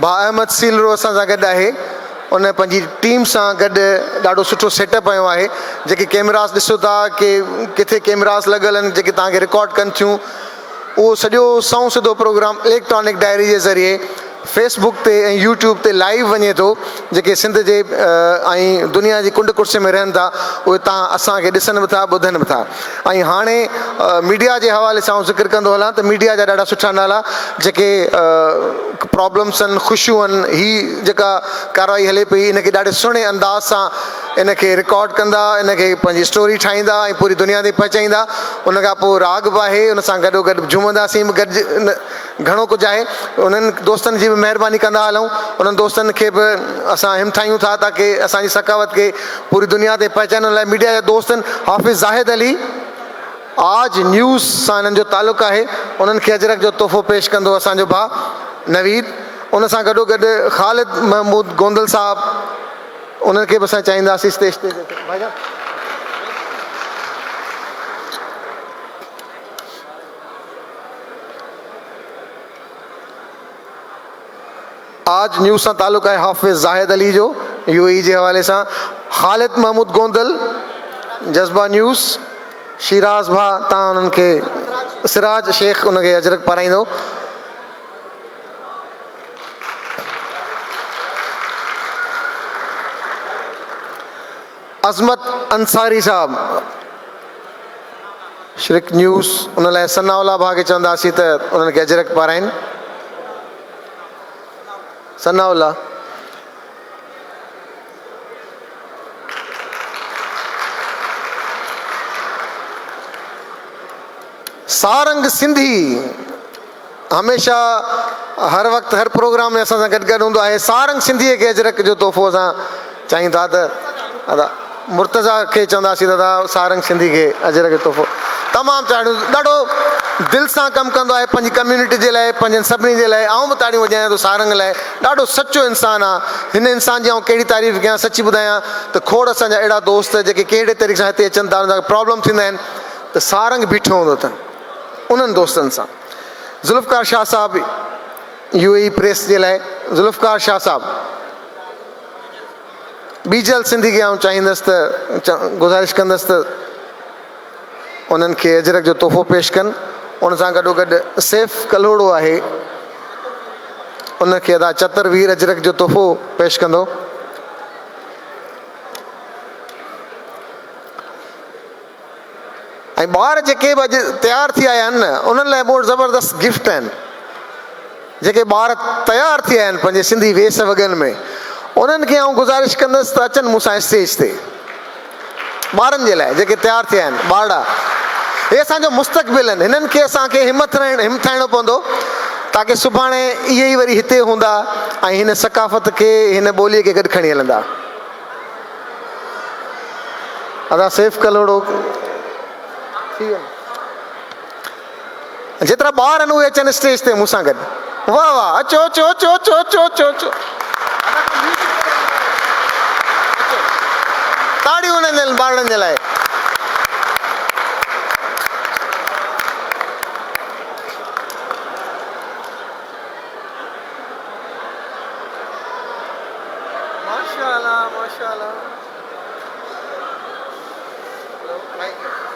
भाउ अहमद सीलरो असां सां गॾु आहे। उन पंहिंजी टीम सां गॾु ॾाढो सुठो सेटअप आयो आहे। जेके कैमरास ॾिसो था कि किथे कैमरास लॻल आहिनि जेके तव्हांखे रिकॉर्ड कनि थियूं, उहो सॼो सऊं सिधो प्रोग्राम इलेक्ट्रॉनिक डायरी जे ज़रिए फेसबुक ते ऐं यूट्यूब ते लाइव वञे थो। जेके सिंध जे ऐं दुनिया जी कुंड कुर्से में रहनि था उहे तव्हां असांखे ॾिसनि बि था, ॿुधनि बि था। ऐं हाणे मीडिया जे हवाले सां ज़िक्र कंदो हलां त मीडिया जा ॾाढा सुठा नाला जेके प्रॉब्लम्स आहिनि, ख़ुशियूं आहिनि, ही जेका कार्रवाई हले पई इनखे ॾाढे सुहिणे अंदाज़ सां इनखे रिकॉर्ड कंदा, इनखे पंहिंजी स्टोरी ठाहींदा ऐं पूरी दुनिया ते पहुचाईंदा। उन खां पोइ राग बि आहे, उन सां गॾोगॾु झूमंदासीं बि गॾु, घणो कुझु आहे। उन्हनि दोस्तनि जी बि महिरबानी कंदा हलूं, उन्हनि दोस्तनि खे बि असां हिमथायूं था ताकी असांजी सकावत खे पूरी दुनिया ते पहुचाइण लाइ। मीडिया जा दोस्त आहिनि, हाफ़िज़ ज़ाहिद अली आज न्यूज़ सां हिननि जो तालुक़ु आहे, उन्हनि खे अजरक जो तोहफ़ो पेश कंदो असांजो भाउ नवीद। उन सां गॾोगॾु ख़ालिद महमूद गोंदल साहब, उन्हनि खे बि असां चाहींदासीं स्टेज ते। भाईजान आज न्यूज़ सां तालुक़ु आहे हाफ़िज़ ज़ाहिद अली जो UAE जे हवाले सां। ख़ालिद महमूद गोंदल जज़्बा न्यूज़, शिराज भाउ तव्हां उन्हनि खे, सिराज शेख उनखे अजरक पाराईंदो। अज़मत अंसारी साहब शरिक न्यूज़, उन लाइ सनाउल्ला भाउ खे चवंदासीं त उन्हनि खे अजरक पाराइनि। सनाउल्ला सारंग सिंधी हमेशा हर वक़्तु हर प्रोग्राम में असां सां गॾु गॾु हूंदो आहे। सारंग सिंधीअ खे अजरक जो तोहफ़ो असां चाहियूं था त दादा मुर्तज़ा खे चवंदासीं दादा सारंग सिंधी खे अजरक जो तोहफ़ो तमामु चाहियूं। ॾाढो दिलि सां कमु कंदो आहे पंहिंजी कम्यूनिटी जे लाइ, पंहिंजनि सभिनी जे लाइ। आऊं बि ताड़ियूं वॼायां थो सारंग लाइ, ॾाढो सचो इंसानु आहे। हिन इंसान जी आऊं कहिड़ी तारीफ़ कयां, सची ॿुधायां त खोड़ असांजा अहिड़ा दोस्त जेके कहिड़े तरीक़े सां हिते अचनि था, उन्हनि जा प्रॉब्लम थींदा आहिनि त सारंग बीठो हूंदो अथनि उन्हनि दोस्तनि सां। ज़ुल्फ़कार शाह साहब UAE प्रेस जे लाइ, ज़ुल्फ़कार शाह साहब बीजल सिंधी खे आऊं चाहींदुसि त गुज़ारिश कंदुसि त उन्हनि खे अजरक जो तोहफ़ो पेश कनि। उन सां गॾोगॾु सैफ कलोड़ो आहे, उनखे अदा चतरवीर अजरक जो तोहफ़ो पेश कंदो। ऐं ॿार जेके बि अॼु तयारु थी आया आहिनि न, उन्हनि लाइ बोड़ ज़बरदस्त गिफ्ट आहिनि। जेके ॿार तयारु थी आया आहिनि पंहिंजे सिंधी वेस वॻनि में, उन्हनि खे आऊं गुज़ारिश कंदुसि त अचनि मूंसां स्टेज ते। ॿारनि जे लाइ जेके तयारु थिया आहिनि ॿारड़ा, हे असांजो मुस्तक़बिल आहिनि। हिननि खे असांखे हिमथाइणो पवंदो ताकी सुभाणे इहे ई वरी हिते हूंदा ऐं हिन सकाफ़त खे, हिन ॿोलीअ खे गॾु खणी हलंदा। अदा सैफ कलोड़ो थी वियो। जेतिरा ॿार आहिनि उहे अचनि स्टेज ते मूंसां गॾु। वाह वाह, अचो अचो अचो अचो अचो अचो अचो, ताड़ियूं उन्हनि ॿारनि जे लाइ। माशाअल्लाह माशाअल्लाह।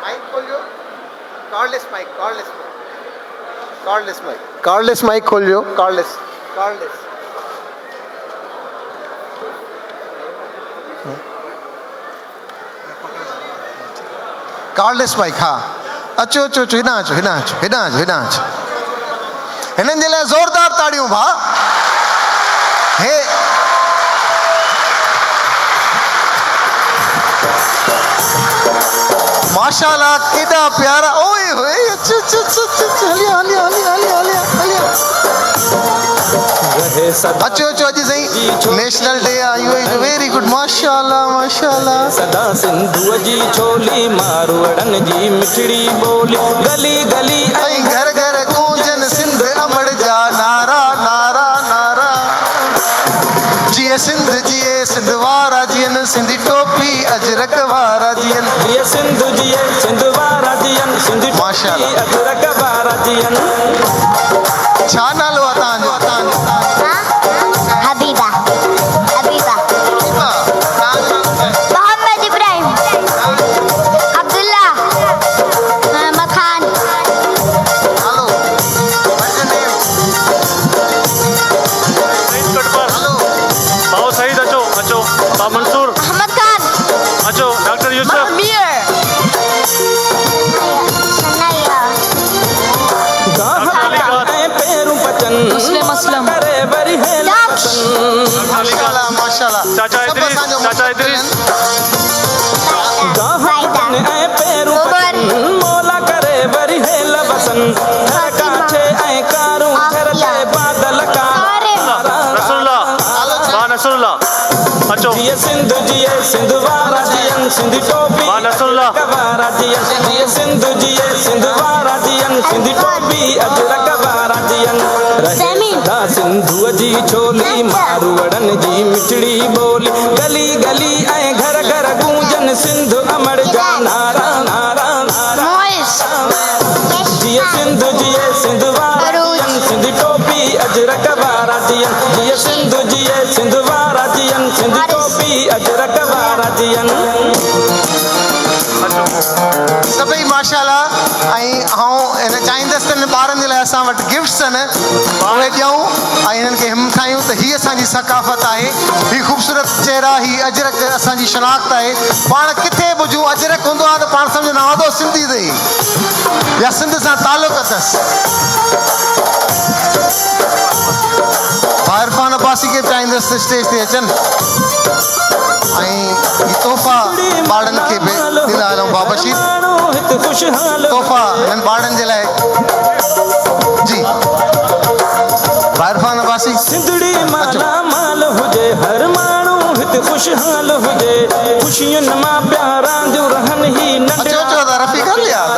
माइक खोलियो, cordless mic, cordless mic, cordless mic खोलियो, कॉर्डलेस माइक। हा अचो अचो अचो, हेॾां अचो हेॾां अचो हेॾां अचो हेॾां अचो। हिननि जे लाइ ज़ोरदार ताड़ियूं भाउ। हे माशाअल्लाह केॾा प्यारा। ओए होए, अचो अचो अचो अचो, हलिया हलिया हलिया हलिया हलिया हलिया। अचो अचो, अॼु सही नेशनल डे आहे UAE जो। वेरी गुड, माशाअल्लाह माशाअल्लाह। सदा सिंधुअ जी छोली, मारवड़नि जी मिठड़ी ॿोली, गली गली ऐं घर घर गूंजन सिंध अमड़ जा नारा नारा नारा। जिए सिंध जिए सिंध वारा जियन सिंधी टोपी अजरक वारा जियन ये सिंधु जिए सिंध वारा जियन सिंधी टोपी माशाल्लाह। अजरक वारा जियन छा नालो आहे तव्हांजो हबीबा हबीबा मोहम्मद इब्राहिम अब्दुल्ला मोहम्मद खान हेलो भाउ सईद अचो अचो भाउ मंसूर मोहम्मद खान अचो डॉक्टर यूसुफ पैरों पचन मुस्लिम असलम करे बरी है माशाल्लाह माशाल्लाह चाचा सभु इदरीस, असांजो चाचा मुक़्तदिर इदरीस। आहिनि। पैरों पचन मौला करे बरी है लबसन काछे ऐ कारूं छरले बादल का नसरुल्लाह वाह नसरुल्लाह अचो जिए सिंधु जिए सिंधु वारा जियन सिंधी टोपी वाह नसरुल्लाह वारा जियन जिए सिंधु जिए सिंधु वारा जियन सिंधी टोपी अजरक वारा जियन रहे सदा सिंधु जी छोली मारवड़न जी मिठड़ी बोली गली गली ऐ घर घर गूंजन सिंधु अमर जा नारा नारा नारा जिए सिंधु जिए सिंधु वारा जियन सिंधी टोपी अजरक वारा जियन जिए सिंधु जिए सिंधु वारा जियन सिंधी टोपी अजरक वारा जियन सभई माशाल्लाह ऐं आउं इन चाहींदसि त हिन ॿारनि जे लाइ असां वटि गिफ्ट्स आहिनि उहे ॾियूं ऐं हिननि खे हिमथायूं त हीअ असांजी सकाफ़त आहे हीअ ख़ूबसूरत चहिरा हीअ अजरक असांजी शनाख़्त आहे पाण किथे बि हुजूं अजरक हूंदो आहे त पाण सम्झंदा आहियूं तो सिंधी अथई या सिंध सां तालुक़ अथसि इरफान अब्बासी खे चाहींदसि स्टेज ते अचनि ऐं हीअ तोहफ़ा ॿारनि खे बि ॾींदा हलूं बाबा बशीर तोहफ़ा हिननि ॿारनि जे लाइ जी इरफान अब्बासी सिंधड़ी माला माल हुजे हर माण्हू हिते ख़ुशहाल हुजे ख़ुशियुनि मां प्यारा जो रहन ही अचो अचो त रफ़ीक हली आहे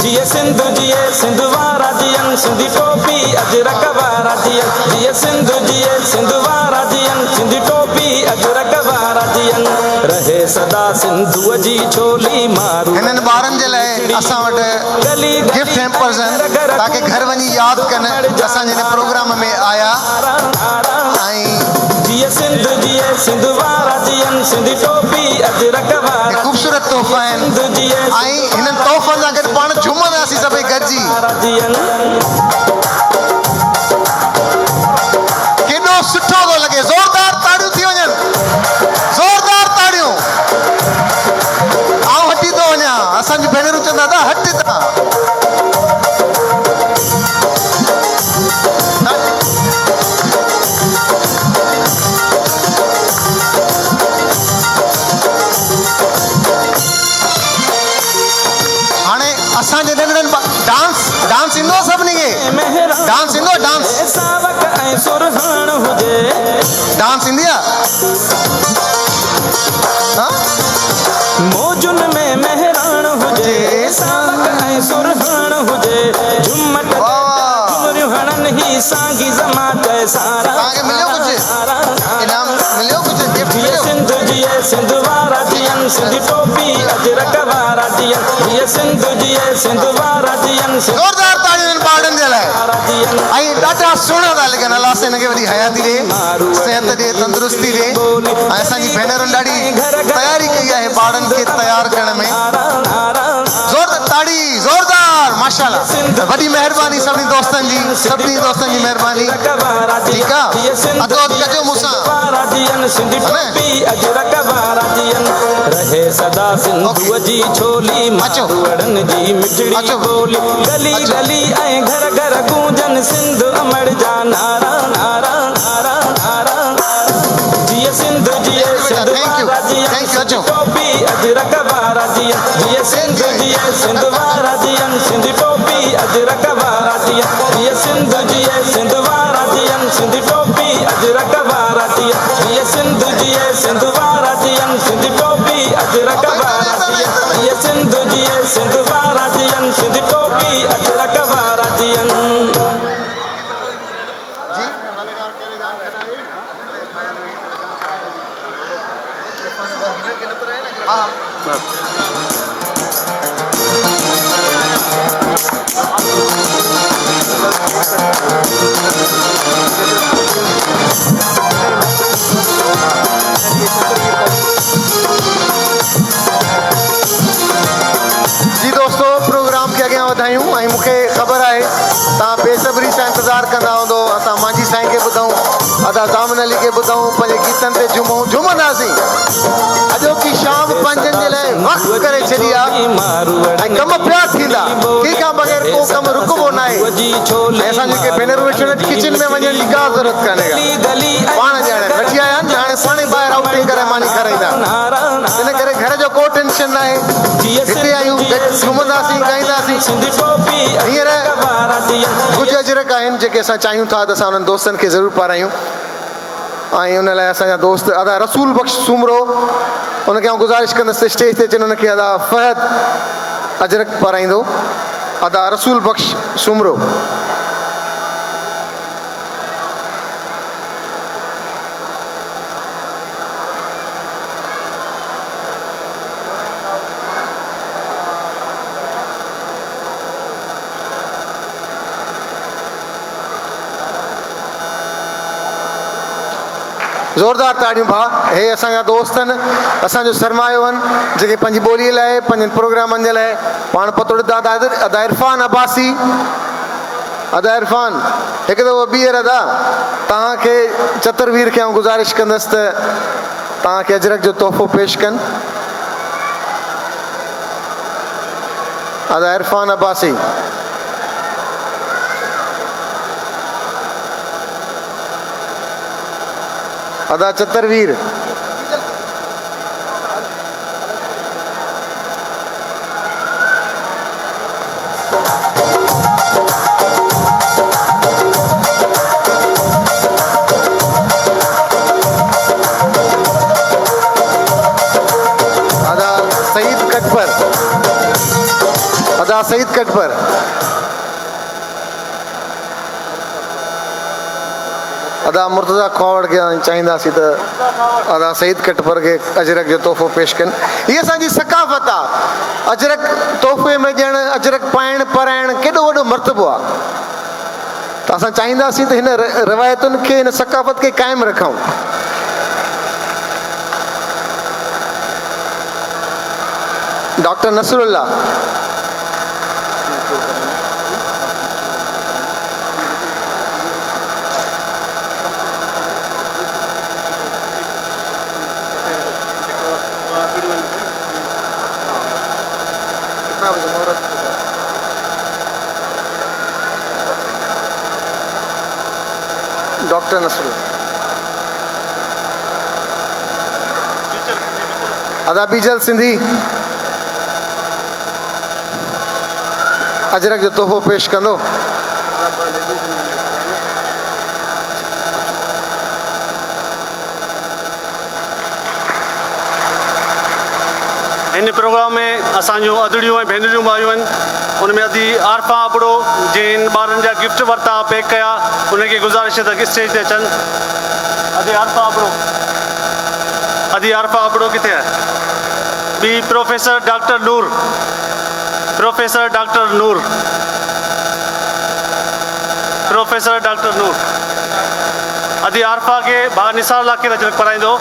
जिए सिंधु जिए सिंधु वारा जियन सिंधी टोपी अजरक वारा जियन जिए सिंधु जिए सिंधु वारा जियन सिंधी टोपी अजरक वारा जियन रहे सदा सिंधु जी छोली मारू हिननि ॿारनि जे लाइ असां वटि गिफ्ट हैम्पर्स आहिनि ताकी घर वञी यादि कनि असांजे हिन प्रोग्राम में आया ऐं जिए सिंधु जिए सिंधु वारा जियन सिंधी टोपी अजरक वारा ख़ूबसूरत तोहफ़ा आहिनि सिंधु जिए ऐं हिननि तोहफ़नि सां गॾु पाण झूमंदासीं सभई गॾिजी जियन केॾो सुठो थो लॻे ज़ोरदार ताड़ियूं थी वञनि ज़ोरदार ताड़ियूं आउं हटी थो वञा असांजी भेनरूं चवंदा था हट था हाणे असांजे नंढड़नि डांस ईंदो आहे सभिनी खे डांस ईंदो आहे डांस सावक ऐं सुरहान हुजे डांस ईंदी आहे मौजुन में मेहरान हुजे सावक ऐं सुरहान हुजे झुमट झुमरियूं हणन ही सांगी जमा चए सारा तव्हांखे मिलियो कुझु इनाम मिलियो कुझु गिफ्ट जिए मिलियो सिंधु जिए सिंधु वारा जियन सिंधी टोपी अजरक वारा जियन जिए सिंधु जिए सिंधु वारा जियन सिंधी ज़ोरदार ताड़ियूं आहिनि ॿारनि जे लाइ वारा जियन ऐं ॾाढा सुहिणा था लॻनि अलाह सां हिनखे वॾी हयाती ॾे सिहत ॾे तंदुरुस्ती ॾे ऐं असांजी भेनरुनि ॾाढी तयारी कई आहे ॿारनि खे तयारु करण में ज़ोरदार ताड़ी ज़ोरदार माशाल्लाह वॾी महिरबानी सभिनी दोस्तनि जी महिरबानी ठीकु आहे अदो कजो मूंसां सिंधी टोपी अजरक वारा जियन रहे सदा सिंधु जी छोली मारवड़न जी मिठड़ी बोली गली गली ऐं घर घर गूंजन सिंधु अमर जा नारा नारा नारा नारा जिए सिंधु जिए सिंधु वारा जियन टोपी अजरक वारा जियन जिए सिंधु जिए सिंधु वारा जियन सिंधी टोपी अजरक वारा जियन जिए सिंधु जिए सिंधु वारा जियन सिंधी टोपी अजरक वारा जियन जिए सिंधु जिए सिंधु वारा जियन सिंधी टोपी अजरक वारा जियन जिए सिंधु जिए सिंधु वारा जियन सिंधी टोपी अजरक वारा जियन जी अदा जामन अली खे ॿुधूं पंहिंजे गीतनि ते झूमंदासीं। अॼोकी शाम पंहिंजनि जे लाइ वक़्तु करे छॾी आहे ऐं कम पिया थींदा, कंहिंखां बग़ैर को कमु रुकबो न आहे। ऐं असां जेके भेनरूं वेठियूं आहिनि किचन में वञण जी का ज़रूरत कान्हे, पाण ॼाणे वठी आया आहिनि, हाणे पाण ई ॿाहिरि आउटिंग करे मानी खाराईंदा। इन करे घर जो को टेंशन न आहे, हिते आहियूं घुमंदासीं ॻाईंदासीं। हींअर कुझु अजरक आहिनि जेके असां चाहियूं था त असां उन्हनि दोस्तनि खे ज़रूरु पारायूं ऐं उन लाइ असांजा दोस्त अदा रसूल बख़्श सूमरो, उनखे आउं गुज़ारिश कंदुसि स्टेज ते अचनि, उनखे अदा फहद अजरक पाराईंदो। अदा रसूल बख़्श सूमरो। ज़ोरदार ताड़ियूं भाउ। हे असांजा दोस्त आहिनि, असांजो सरमायो आहिनि, जेके पंहिंजी ॿोलीअ लाइ पंहिंजनि प्रोग्रामनि जे लाइ पाण पतोड़ अदा इरफान अब्बासी। अदा इरफान हिकु दफ़ो ॿीहर अदा तव्हांखे चतुरवीर खे आउं गुज़ारिश कंदुसि त तव्हांखे अजरक जो तोहफ़ो पेश कनि। अदा इरफान अब्बासी। अदा चतुरवीर। अदा सईद कटपर। अदा सईद कटपर। अदा मुर्तज़ा खोड़ खे चाहींदासीं त अदा सईद कटपर खे अजरक जो तोहफ़ो पेश कनि। हीअ असांजी सकाफ़त आहे। अजरक तोहफ़े में ॾियणु, अजरक पाइणु पाराइणु केॾो वॾो मर्तबो आहे। त असां चाहींदासीं त हिन रिवायतुनि खे, हिन सकाफ़त खे क़ाइमु रखूं। डॉक्टर नसरुल्ला। डॉक्टर नसरुल्ला। अदा बीजल सिंधी अजरक जो तोहफ़ो पेश कंदो। इन प्रोग्राम में असांजूं अदड़ियूं ऐं भेनरियूं भाइयूं आहिनि, उनमें अदी आरफा अबड़ो जिन ॿारनि जा गिफ्ट वरिता पैक कया, उनखे गुज़ारिश त स्टेज ते अचनि। अदी आरफा अबड़ो। अदी आरफा अबड़ो किथे आहे? ॿी प्रोफेसर डॉक्टर नूर। प्रोफेसर डॉक्टर नूर। प्रोफेसर डॉक्टर नूर। अदी आरफा खे भाउ निसार लाखे अजरक पाराईंदो।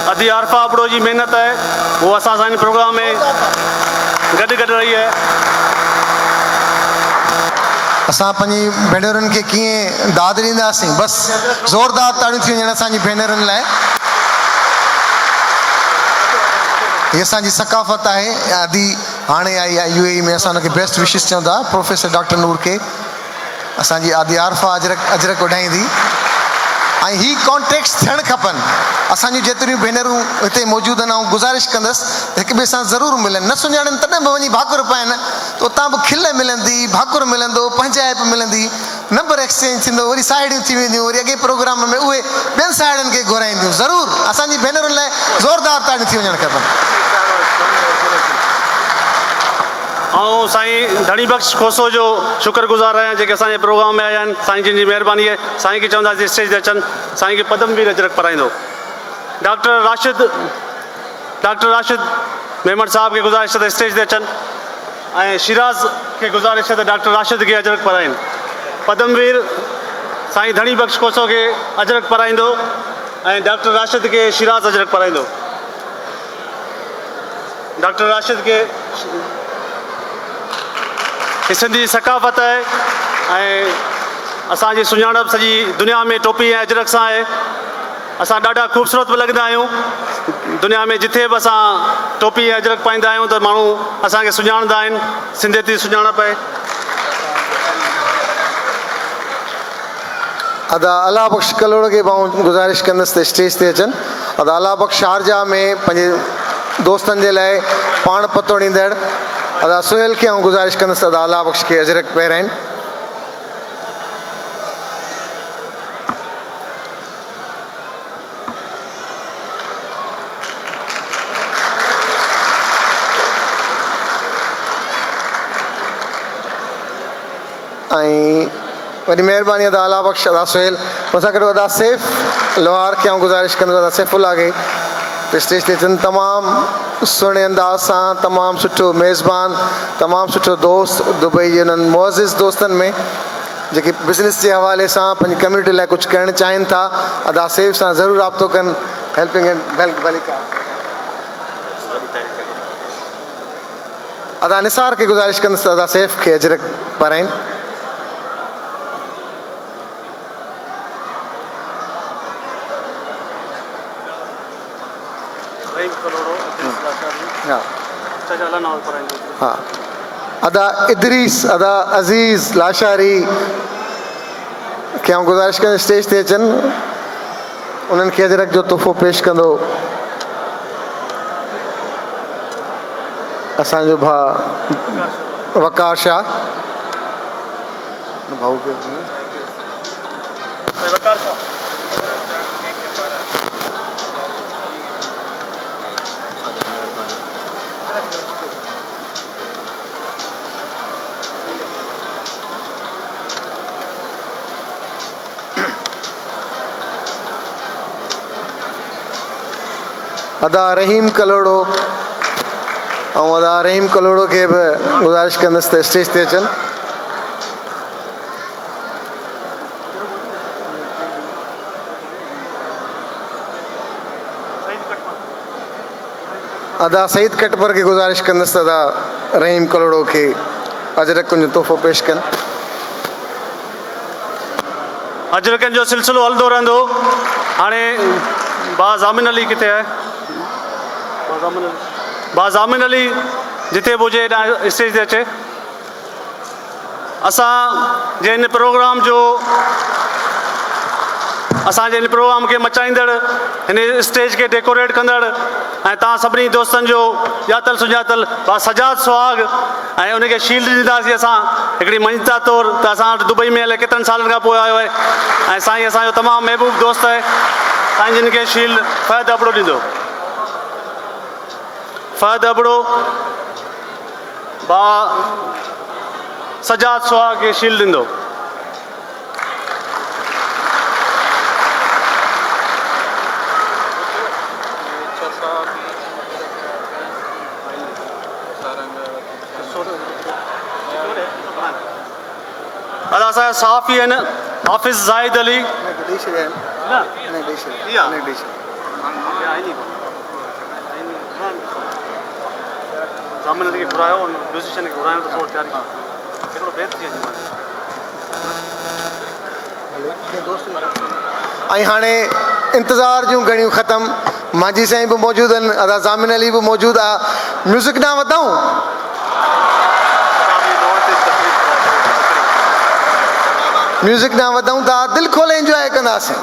अदी आरफा अबड़ो जी महिनत है, वो असां सां इन प्रोग्राम में गॾु रही है। असां पंहिंजी भेनरुनि खे कीअं दाद ॾींदासीं, बसि ज़ोरदार ताड़ियूं थी वञनि असांजी भेनरुनि लाइ। हीअ असांजी सकाफ़त आहे। आदि हाणे आई आहे UAE में, असां हुनखे बेस्ट विशिस चऊं था। प्रोफेसर डॉक्टर नूर खे असांजी आदि आरफा अजरक वढाईंदी ऐं ही कॉन्टेक्ट्स थियणु खपनि। असांजूं जेतिरियूं भेनरूं हिते मौजूदु आहिनि, ऐं गुज़ारिश कंदसि हिक ॿिए सां ज़रूरु मिलनि। न सुञाणनि तॾहिं बि वञी भाकुर पाइनि, त उतां बि खिल मिलंदी, भाकुर मिलंदो, पंहिंजाइप मिलंदी, नंबर एक्सचेंज थींदो, वरी साहेड़ियूं थी वेंदियूं, वरी अॻे प्रोग्राम में उहे ॿियनि साहेड़ियुनि खे घुराईंदियूं। ज़रूरु असांजी भेनरुनि लाइ ज़ोरदार ताड़ियूं थी वञणु खपनि। ऐं साईं धणी बख़्श खोसो जो शुक्रगुज़ार आहियां, जेके असांजे प्रोग्राम में आया आहिनि। साईं जिन जी महिरबानी आहे। साईं खे चवंदासीं स्टेज ते अचनि। साईं खे पदमवीर अजरक पाराईंदो। डॉक्टर राशिद मेमन साहब खे गुज़ारिश त स्टेज ते अचनि ऐं शिराज़ खे गुज़ारिश त डॉक्टर राशिद खे अजरक पाराइनि। पदमवीर साईं धणी बख़्श कोसो खे अजरक पाराईंदो ऐं डॉक्टर राशिद खे शिराज़ अजरक पाराईंदो। डॉक्टर राशिद खे सिंधी सकाफ़त आहे ऐं असांजी सुञाणप सॼी दुनिया में टोपी ऐं अजरक सां आहे। असां ॾाढा ख़ूबसूरत बि लॻंदा आहियूं। दुनिया में जिथे बि असां टोपी ऐं अजरक पाईंदा आहियूं त माण्हू असांखे सुञाणंदा आहिनि। सिंधियती सुञाणप आहे। अदा अला बख़्श कलोड़ खे मां गुज़ारिश कंदुसि त स्टेज ते अचनि। अदा अला बख़्श शारजा में पंहिंजे दोस्तनि जे लाइ पाण पतो ॾींदड़ अदा सुहेल खे आउं गुज़ारिश कंदुसि अदा अला बख़्श खे अजरक पहिराइनि। ऐं वॾी महिरबानी अदा अला बख़्श अदा सुहेल मूंसां गॾु अदा सैफ़ लोहार खे आउं गुज़ारिश कंदुसि अदा सैफ़ुल्ला खे त स्टेज ते अचनि। तमामु सुहिणे अंदाज़ सां तमामु सुठो मेज़बान तमामु सुठो दोस्त दुबई जे उन्हनि मुअज़िज़ दोस्तनि में जेके बिज़नेस जे हवाले सां पंहिंजी कम्यूनिटी लाइ कुझु करणु चाहिनि था अदा सैफ़ सां ज़रूरु राब्तो कनि। हेल्पिंग एंड वेलका अदा निसार खे गुज़ारिश कंदुसि अदा सैफ़ खे अजरक पाराइनि। हाँ अदा इदरीस अदा अज़ीज़ लाशारी खे आउं गुज़ारिश कंदुसि स्टेज ते अचनि। उन्हनि खे अजरक जो तोहफ़ो पेश कंदो असांजो भाउ वकार शाह। भाऊ अदा रहीम कलोड़ो ऐं अदा रहीम कलोड़ो खे बि गुज़ारिश कंदुसि त स्टेज ते अचनि। अदा सईद कटपर खे गुज़ारिश कंदुसि त अदा रहीम कलोड़ो खे अजरकनि जो तोहफ़ो पेश कनि। अजरकनि जो सिलसिलो हलंदो रहंदो। हाणे बा ज़ामिन अली किथे आहे? बा ज़ामिन अली जिथे बि हुजे स्टेज ते अचे। असांजे हिन प्रोग्राम खे मचाईंदड़ हिन स्टेज खे डेकोरेट कंदड़ ऐं तव्हां सभिनी दोस्तनि जो ॼातल सुञातल बा सजाद सुहाग ऐं उनखे शील्ड ॾींदासीं असां हिकिड़ी मञता तौरु त असां वटि दुबई में हले केतिरनि सालनि खां पोइ आयो आहे ऐं साईं असांजो तमामु महबूब दोस्त आहे। साईं जिन खे शील्ड फ़हद अबड़ो ॾींदो। फ़हद अबड़ो बा सजाद सुहाग खे शील्ड ॾींदो। अदा असांजा सहाफ़ी आहिनि हाफ़िज़ ज़ाहिद अली। ऐं हाणे इंतज़ार जूं घड़ियूं ख़तमु। मांझी साईं बि मौजूदु आहिनि अदा ज़ामिन अली बि मौजूदु आहे। म्यूज़िक ॾांहुं वधाऊं? म्यूज़िक ॾांहुं वधूं था दिलि खोले इंजॉय कंदासीं।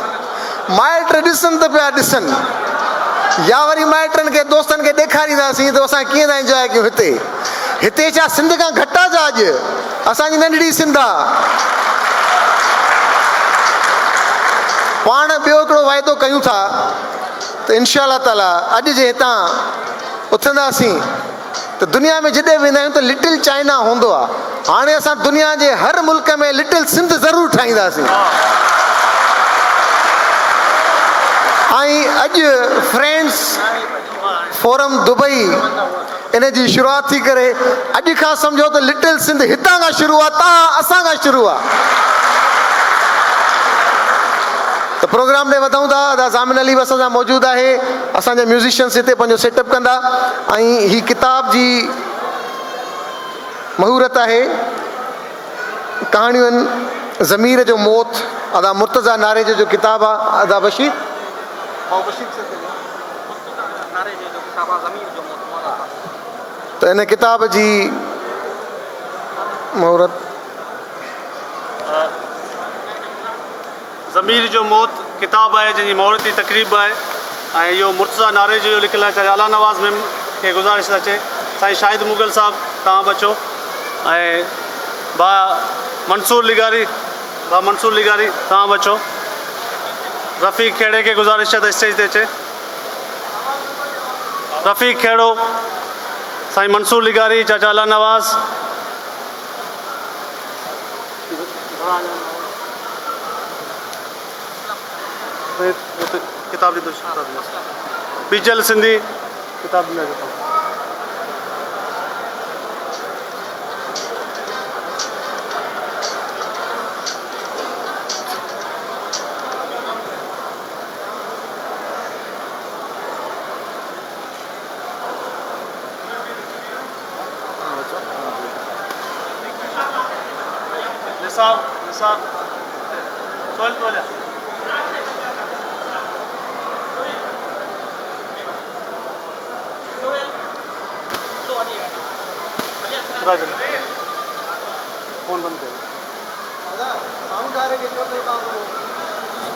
माइट ॾिसनि त पिया ॾिसनि या वरी माइटनि खे दोस्तनि खे ॾेखारींदासीं त असां कीअं था इंजॉय कयूं। हिते छा सिंध खां घटि आहे छा? अॼु असांजी नंढड़ी सिंध आहे। पाण ॿियो हिकिड़ो वाइदो कयूं था त इनशा अल्लाह ताला अॼु जे हितां उथंदासीं त दुनिया में जॾहिं वेंदा आहियूं त लिटिल चाइना हूंदो आहे। हाणे असां दुनिया जे हर मुल्क में लिटिल सिंध ज़रूरु ठाहींदासीं। ऐं अॼु फोरम दुबई इन जी शुरूआत थी करे अॼु खां सम्झो त लिटिल सिंध हितां खां शुरू आहे, तव्हां असां खां शुरू आहे। त प्रोग्राम ॾे वधूं था। अदा ज़ामिन अली बि असां सां मौजूदु आहे, असांजा म्यूज़िशियन्स हिते पंहिंजो सेटअप कंदा। ऐं ही किताब जी महूरत आहे कहाणियूं आहिनि ज़मीर जो मौत, अदा मुर्तज़ा नारे जो किताब आहे। अदा बशीर त इन किताब जी महूरत ज़मीर जो मौत किताब है जिन महूरती तकरीब है। ऐं इहो मुर्तज़ा नारे जो लिखियल आहे। चाहे आला नवाज़ मैम खे गुज़ारिश अचे, साईं शाहिद मुगल साहब तव्हां बि अचो, ऐं मंसूर लिगारी तव्हां बि अचो। रफ़ीक खेड़े खे गुज़ारिश आहे त स्टेज ते अचे। रफ़ीक खेड़ो, साईं मंसूर लिगारी, चाचा आला नवाज़। किताब बीजल सिंधी किताब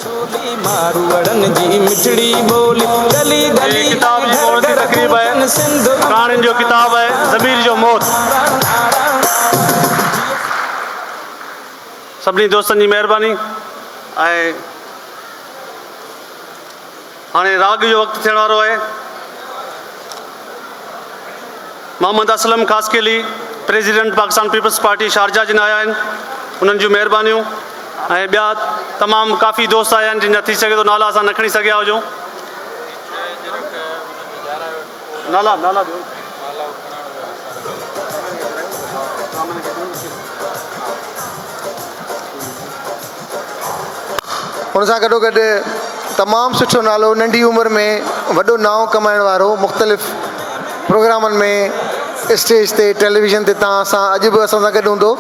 छोली मारवड़न जी मिठड़ी बोली गली गली किताब जी महूरती तकरीब है। कहाणियुनि जो किताब है ज़मीर जो मौत। सभिनी दोस्तनि जी महिरबानी। ऐं हाणे राग जो वक़्तु थियण वारो आहे। Mohammad Aslam Khaskheli president Pakistan peoples party Sharjah जिन आया आहिनि, उन्हनि जूं महिरबानियूं। ऐं ॿिया तमामु काफ़ी दोस्त आया आहिनि जिन थी सघे थो नाला असां न खणी सघिया हुजूं। नाला ॾियो। हुन सां गॾोगॾु तमामु सुठो नालो, नंढी उमिरि में वॾो नाओ कमाइण वारो, मुख़्तलिफ़ प्रोग्रामनि में स्टेज ते टेलीविज़न ते तव्हां सां अॼु बि असां सां गॾु हूंदो।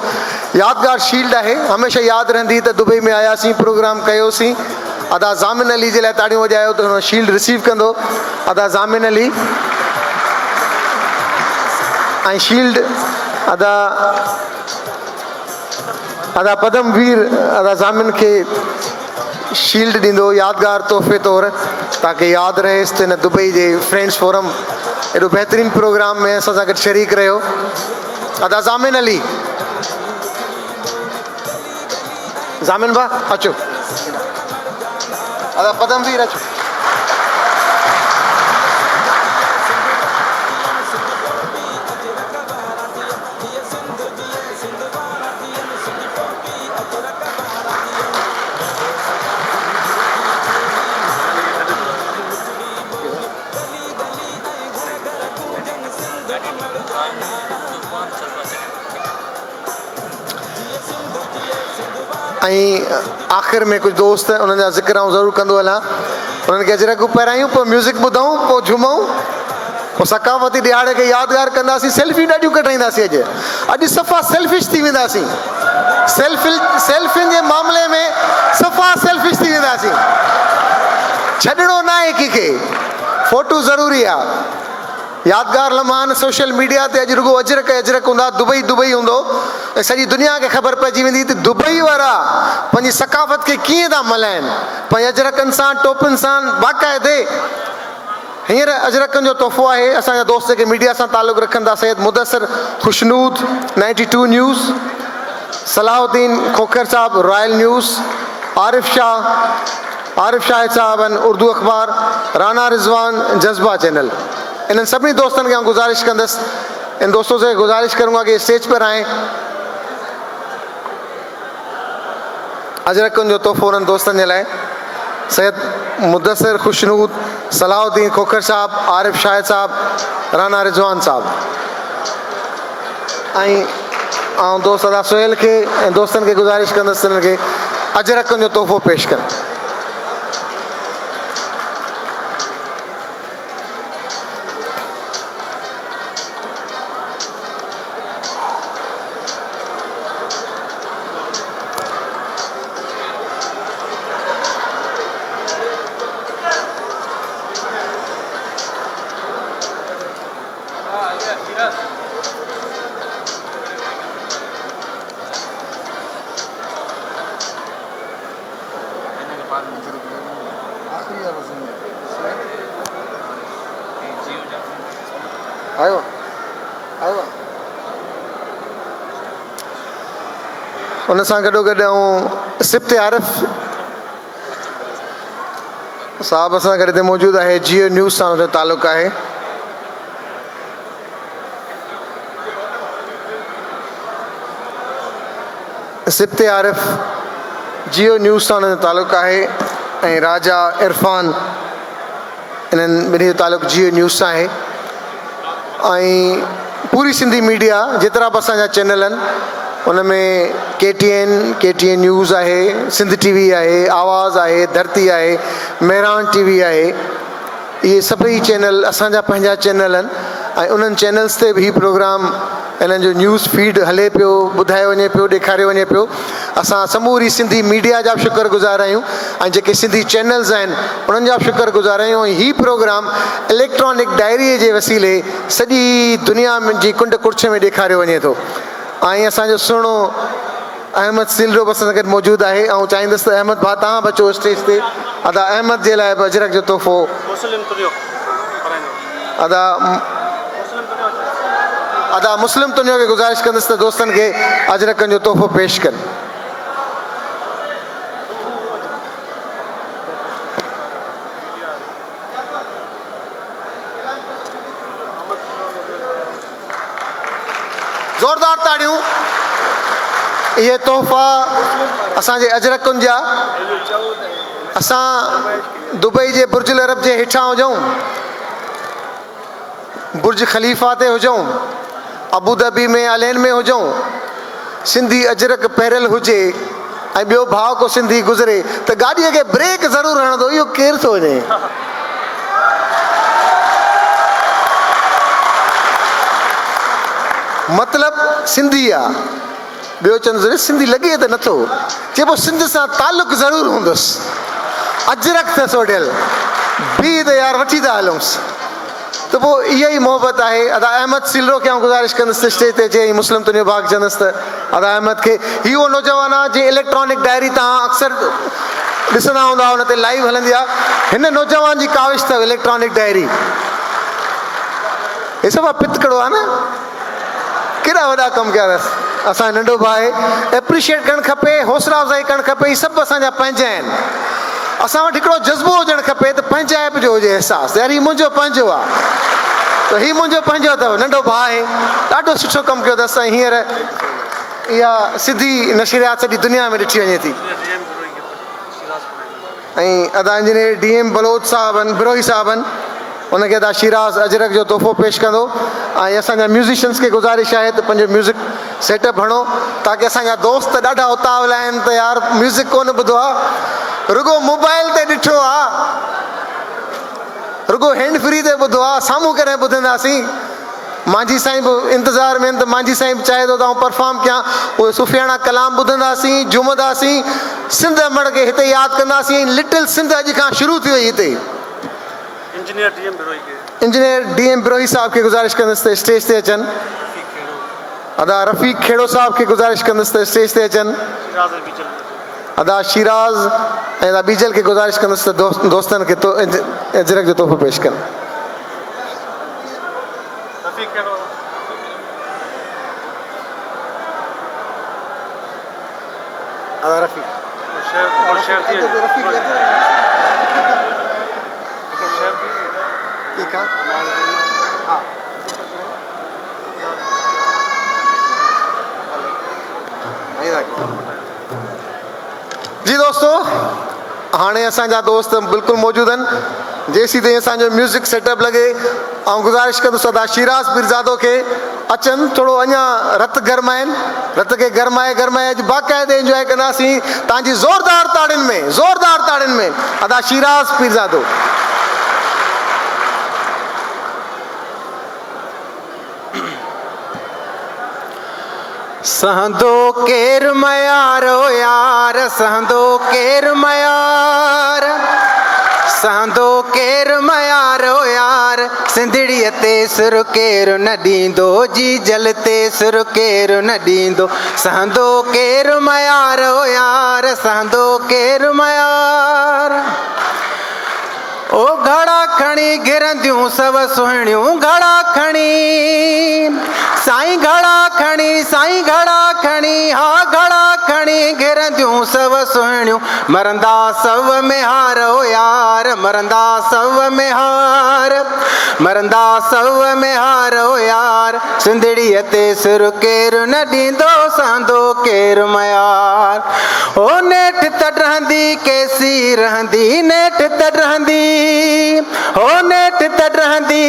यादगार शील्ड आहे, हमेशह यादि रहंदी त दुबई में आयासीं, प्रोग्राम कयोसीं। अदा ज़ामिन अली जे लाइ ताड़ियूं वॼायो त हुन शील्ड रिसीव कंदो। अदा ज़ामिन अली ऐं शील्ड अदा पदमवीर अदा ज़ामिन खे शील्ड ॾींदो यादगार तोहफ़े तौरु, ताकी यादि रहेसि त हिन दुबई जे फ्रेंड्स फोरम एॾो बहितरीनु प्रोग्राम में असां सां गॾु शरीक रहियो। अदा ज़ामिन अली, ज़ामिन भा अचो। अदा पदमवीर अचो। ऐं आख़िर में कुझु दोस्त उन्हनि जा ज़िक्र आउं ज़रूरु कंदो हलां। उन्हनि खे अजरक पहिरायूं, पोइ म्यूज़िक ॿुधूं, पोइ झूमूं, पोइ सकाफ़ती ॾियारे खे यादगार कंदासीं। सेल्फियूं ॾाढियूं कढाईंदासीं। अॼु सफ़ा सेल्फिश थी वेंदासीं। सेल्फियुनि जे मामले में सफ़ा सेल्फिश थी वेंदासीं। छॾिणो न आहे कंहिंखे, फ़ोटू ज़रूरी आहे। यादगार लम्हा सोशल मीडिया ते अॼु रुगो अजरक हूंदा, दुबई हूंदो, ऐं सॼी दुनिया खे ख़बर पइजी वेंदी त दुबई वारा पंहिंजी सकाफ़त खे कीअं था मल्हाइनि, पंहिंजे अजरकनि सां, टोपियुनि सां बाक़ाइदे। हींअर अजरकनि जो तोहफ़ो आहे असांजा दोस्त जेके मीडिया सां तालुक़ु रखनि था। सैयद मुदस्सिर खुशनूद 92 न्यूज़, सलाहुद्दीन खोखर साहब रॉयल न्यूज़, आरिफ शाहिद साहब आहिनि उर्दू अख़बार, राना रिजवान जज्बा चैनल। इन सभी दोस्तों के गुजारिश कंदस, इन दोस्तों से गुजारिश करूँगा कि स्टेज पर आएँ। अजरकन जो तोहफ़ो उन्हनि दोस्तनि जे लाइ सैयद मुदसर खुशनूद, सलाउद्दीन खोखर साहब, आरिफ शाहिद साहब, राना रिजवान साहब ऐं दोस्त अदा सुहेल खे ऐं दोस्तनि खे गुज़ारिश कंदुसि हिननि खे अजरकनि जो तोहफ़ो पेश कनि. आयो आयो उन सां गॾोगॾु ऐं सिफ्त आरिफ साहब असां गॾु हिते मौजूदु आहे. जियो न्यूज़ सां हुनजो तालुक़ु आहे. सिफ्त आरिफ जियो न्यूज़ सां हुनजो तालुक़ु आहे ऐं राजा इरफान इन्हनि ॿिन्ही जो तालुक़ु जियो न्यूज़ सां आहे. ऐं पूरी सिंधी मीडिया जेतिरा बि असांजा चैनल आहिनि उन में KTN न्यूज़ आहे, सिंध TV आहे, आवाज़ आहे, धरती आहे, मेहरान TV आहे. इहे सभई चैनल असांजा पंहिंजा चैनल आहिनि ऐं उन्हनि चैनल्स ते बि हीउ प्रोग्राम इन्हनि जो न्यूज़ फीड हले पियो, ॿुधायो वञे पियो, ॾेखारियो वञे पियो. असां समूरी सिंधी मीडिया जा बि शुक्रगुज़ार आहियूं ऐं जेके सिंधी चैनल्स आहिनि उन्हनि जा बि शुक्रगुज़ार आहियूं. ऐं हीउ प्रोग्राम इलेक्ट्रॉनिक डायरीअ जे वसीले सॼी दुनिया जी कुंड कुर्छ में ॾेखारियो वञे थो. ऐं असांजो सुहिणो अहमद सिलरो बि असां सां गॾु मौजूदु आहे ऐं चाहींदुसि त अहमद भाउ तव्हां बि अचो स्टेज ते. अदा अहमद जे लाइ बि अजरक जो तोहफ़ो अदा मुस्लिम तुनियो खे गुज़ारिश कंदुसि त दोस्तनि खे अजरकनि जो तोहफ़ो पेश कनि. ज़ोरदार ताड़ियूं. इहे तोहफ़ा असांजे अजरकनि जा. असां दुबई जे बुर्जुल अरब जे हेठां हुजूं, बुर्ज ख़लीफ़ा ते हुजूं, अबू धाबी में अलैन में हुजूं, सिंधी अजरक पहिरियल हुजे ऐं ॿियो भाउ को सिंधी गुज़रे त गाॾीअ खे ब्रेक ज़रूरु हणंदो. इहो केरु थो वञे? मतिलबु सिंधी आहे. ॿियो चवंदुसि सिंधी लॻे त नथो. चइबो सिंध सां तालुक़ु ज़रूरु हूंदुसि. अजरक अथसि ओॾियल बि त यार वठी था हलूंसि. त पोइ इहा ई मोहबत आहे. अदा अहमद सिलरो खे आउं गुज़ारिश कंदुसि त स्टेज ते अचे ऐं मुस्लिम तुनियो भाग चवंदुसि त अदा अहमद खे. इहो नौजवान आहे जीअं इलेक्ट्रॉनिक डायरी तव्हां अक्सर ॾिसंदा हूंदा हुन ते लाइव हलंदी आहे. हिन नौजवान जी काविश अथव इलेक्ट्रॉनिक डायरी. हे सभु पितकड़ो आहे न. केॾा वॾा कमु कया अथसि. असांजो नंढो भाउ आहे. एप्रिशिएट करणु खपे, हौसला अफ़ज़ाई करणु खपे. इहे सभु असांजा पंहिंजा आहिनि. असां वटि हिकिड़ो जज़्बो हुजणु खपे त पंहिंजाइप जो हुजे अहसासु. यार हीउ मुंहिंजो पंहिंजो आहे त हीउ मुंहिंजो पंहिंजो अथव. नंढो भाउ आहे, ॾाढो सुठो कमु कयो अथसि. ऐं हींअर इहा सिधी नशरियात सॼी दुनिया में ॾिठी वञे थी. ऐं अदा इंजीनियर DM बलोच साहब आहिनि, बिरोही साहब आहिनि. उनखे अदा शिराज़ अजरक जो तोहफ़ो पेश कंदो. ऐं असांजा म्यूज़िशियन्स खे गुज़ारिश आहे त पंहिंजो म्यूज़िक सेटअप हणो ताकी असांजा दोस्त ॾाढा उतावला आहिनि त यार म्यूज़िक कोन ॿुधो आहे, रुगो मोबाइल ते ॾिठो आहे, रुगो हैंड फ्री ते ॿुधो आहे, साम्हूं कॾहिं ॿुधंदासीं. मांझी साईं बि इंतज़ार में आहिनि त मांझी साईं बि चाहे थो त आउं परफॉर्म कयां. उहे सुफ़ियाणा कलाम ॿुधंदासीं, झूमंदासीं, सिंध अमड़ खे हिते यादि कंदासीं. लिटिल सिंध अॼु खां शुरू थी वई हिते. इंजीनियर DM बिरोही साहब खे गुज़ारिश कंदुसि त स्टेज ते अचनि. अदा रफ़ीक खेड़ो साहब खे गुज़ारिश कंदुसि त स्टेज ते अचनि. अदा शिराज़ ऐं अदा बीजल खे गुज़ारिश कंदुसि त दोस्तनि खे अजरक जो तोहफ़ो पेश कनि. अदा रफ़ीक ठीक है. जी दोस्तों, हाणे असांजा दोस्त बिल्कुलु मौजूदु आहिनि जेसीं ताईं असांजो म्यूज़िक सेटअप लॻे ऐं गुज़ारिश कंदुसि अदा शिराज पीरज़ादो खे अचनि थोरो अञा रत गरमाइनि रत खे गरमाए अॼु बाक़ाइदे इंजॉय कंदासीं तव्हांजी ज़ोरदार ताड़ियुनि में अदा शिराज पीरज़ादो सहंदो केर मयारो यार सहंदो केर मयार सहंदो केर मयारो यार सिंधड़ीअ ते सुर केर न ॾींदो जी जल ते सुर केर न ॾींदो सहंदो केर मयारो यार सहंदो केर मयार ओ घड़ा खणी घिरंदियूं सव सुहिणियूं घड़ा खणी साईं घड़ा खणी हा घड़ा खणी घिरंदियूं सव सुहिणियूं मरंदा सव में हारो यार मरंदा सव में हारो यार सिंधड़ीअ ते सुर केर न ॾींदो सहंदो केर मयार ओ नेठ त रहंदी केसी रहंदी नेठ त रहंदी हो नेठ त रहंदी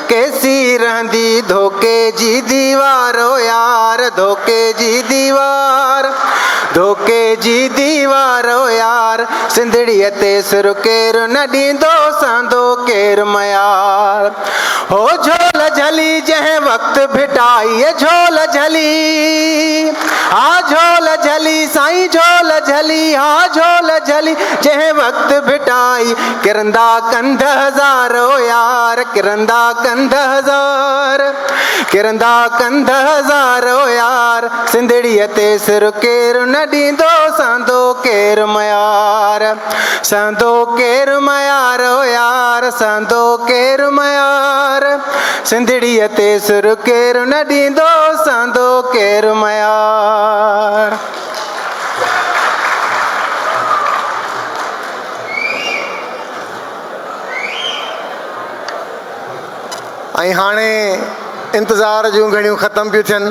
कैसी रहंदी धोखे जी दीवारो यार धोखे जी दीवारो यार सिंधड़ीअ ते सुर केर न ॾींदो सहंदो केर मयार हो झोल झली जंहिं वक़्तु भिटाई झोल झली हा झोल झली साईं झोल झली हा झोल झली जंहिं वक़्तु भिटाई किरंदा कंध हज़ारो यार किरंदा कंध हज़ारो यार सिंधड़ीअ ते सिर केर न ॾींदो सहंदो केर मयार सहंदो केर मयारो यार सहंदो केर मयार सिंधड़ीअ ते सिर केर न ॾींदो सहंदो केर मयार ऐं हाणे इंतज़ार जूं घड़ियूं ख़तमु पियूं थियनि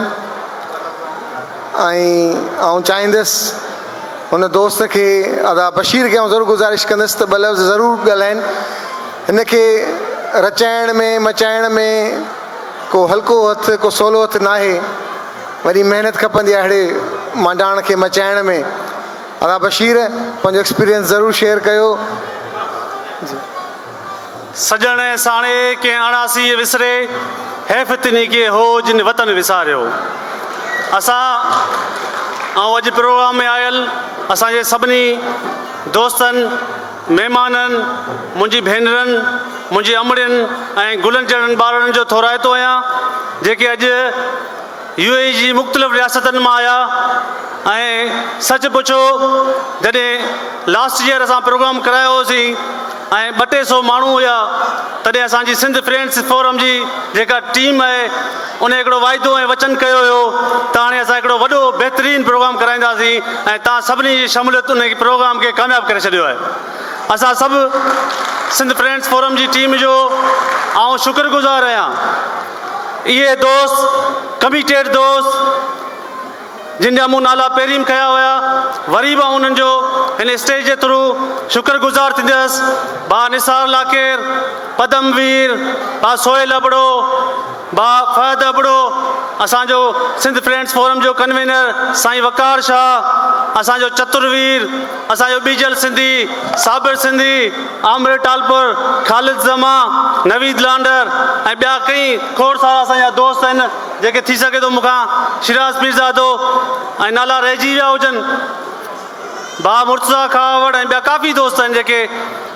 ऐं चाहींदुसि हुन दोस्त खे अदा बशीर खे ज़रूरु गुज़ारिश कंदुसि त ॿ लफ़्ज़ ज़रूरु ॻाल्हाइनि हिनखे रचाइण में मचाइण में को हल्को हथु को सवलो हथु न आहे वरी महिनत खपंदी आहे अहिड़े मांडाण खे मचाइण में अदा बशीर पंहिंजो एक्सपीरियंस ज़रूरु शेयर कयो सजण ऐं साणे कंहिं अणासी विसरे हैफ़तिनी के हो जिन वतन विसारियो असां ऐं अॼु प्रोग्राम में आयल असांजे सभिनी दोस्तनि महिमाननि मुंहिंजी भेनरनि मुंहिंजी अमड़ियुनि ऐं गुलनि जड़नि ॿारनि जो थोराइतो आहियां जेके अॼु UAE जी मुख़्तलिफ़ रियासतनि मां आया ऐं सच पुछो जॾहिं लास्ट ईयर असां प्रोग्राम करायो होसीं ऐं 200 माण्हू हुया तॾहिं असांजी सिंध फ्रेंड्स फोरम जी जेका टीम आहे उन हिकिड़ो वाइदो ऐं वचन कयो हुयो त हाणे असां हिकिड़ो वॾो बहितरीनु प्रोग्राम कराईंदासीं ऐं तव्हां सभिनी जी शमूलियत उन प्रोग्राम खे कामयाबु करे छॾियो आहे असां सभु सिंध फ्रेंड्स फोरम जी टीम जो आउं शुक्रगुज़ार आहियां इहे दोस्त कमिटेड दोस्त जिन जा मूं नाला पहिरीं खया हुया वरी मां उन्हनि जो हिन स्टेज जे थ्रू शुक्रगुज़ार थींदुसि भा निसार लाकेर पदमवीर भा सोहेल अबड़ो भा फहद अबड़ो असांजो सिंध फ्रेंड्स फोरम जो कन्वीनर साईं वकार शाह असांजो चतुरवीर असांजो बीजल सिंधी साबिर सिंधी आमिर टालपुर ख़ालिद ज़मा नवीद लांडर ऐं ॿिया कई खोड़ सारा असांजा दोस्त आहिनि जेके थी सघे थो मूंखां शिराज पीरज़ादो ऐं नाला रहिजी विया हुजनि भा मुर्तज़ा खावड़ ऐं ॿिया काफ़ी दोस्त आहिनि जेके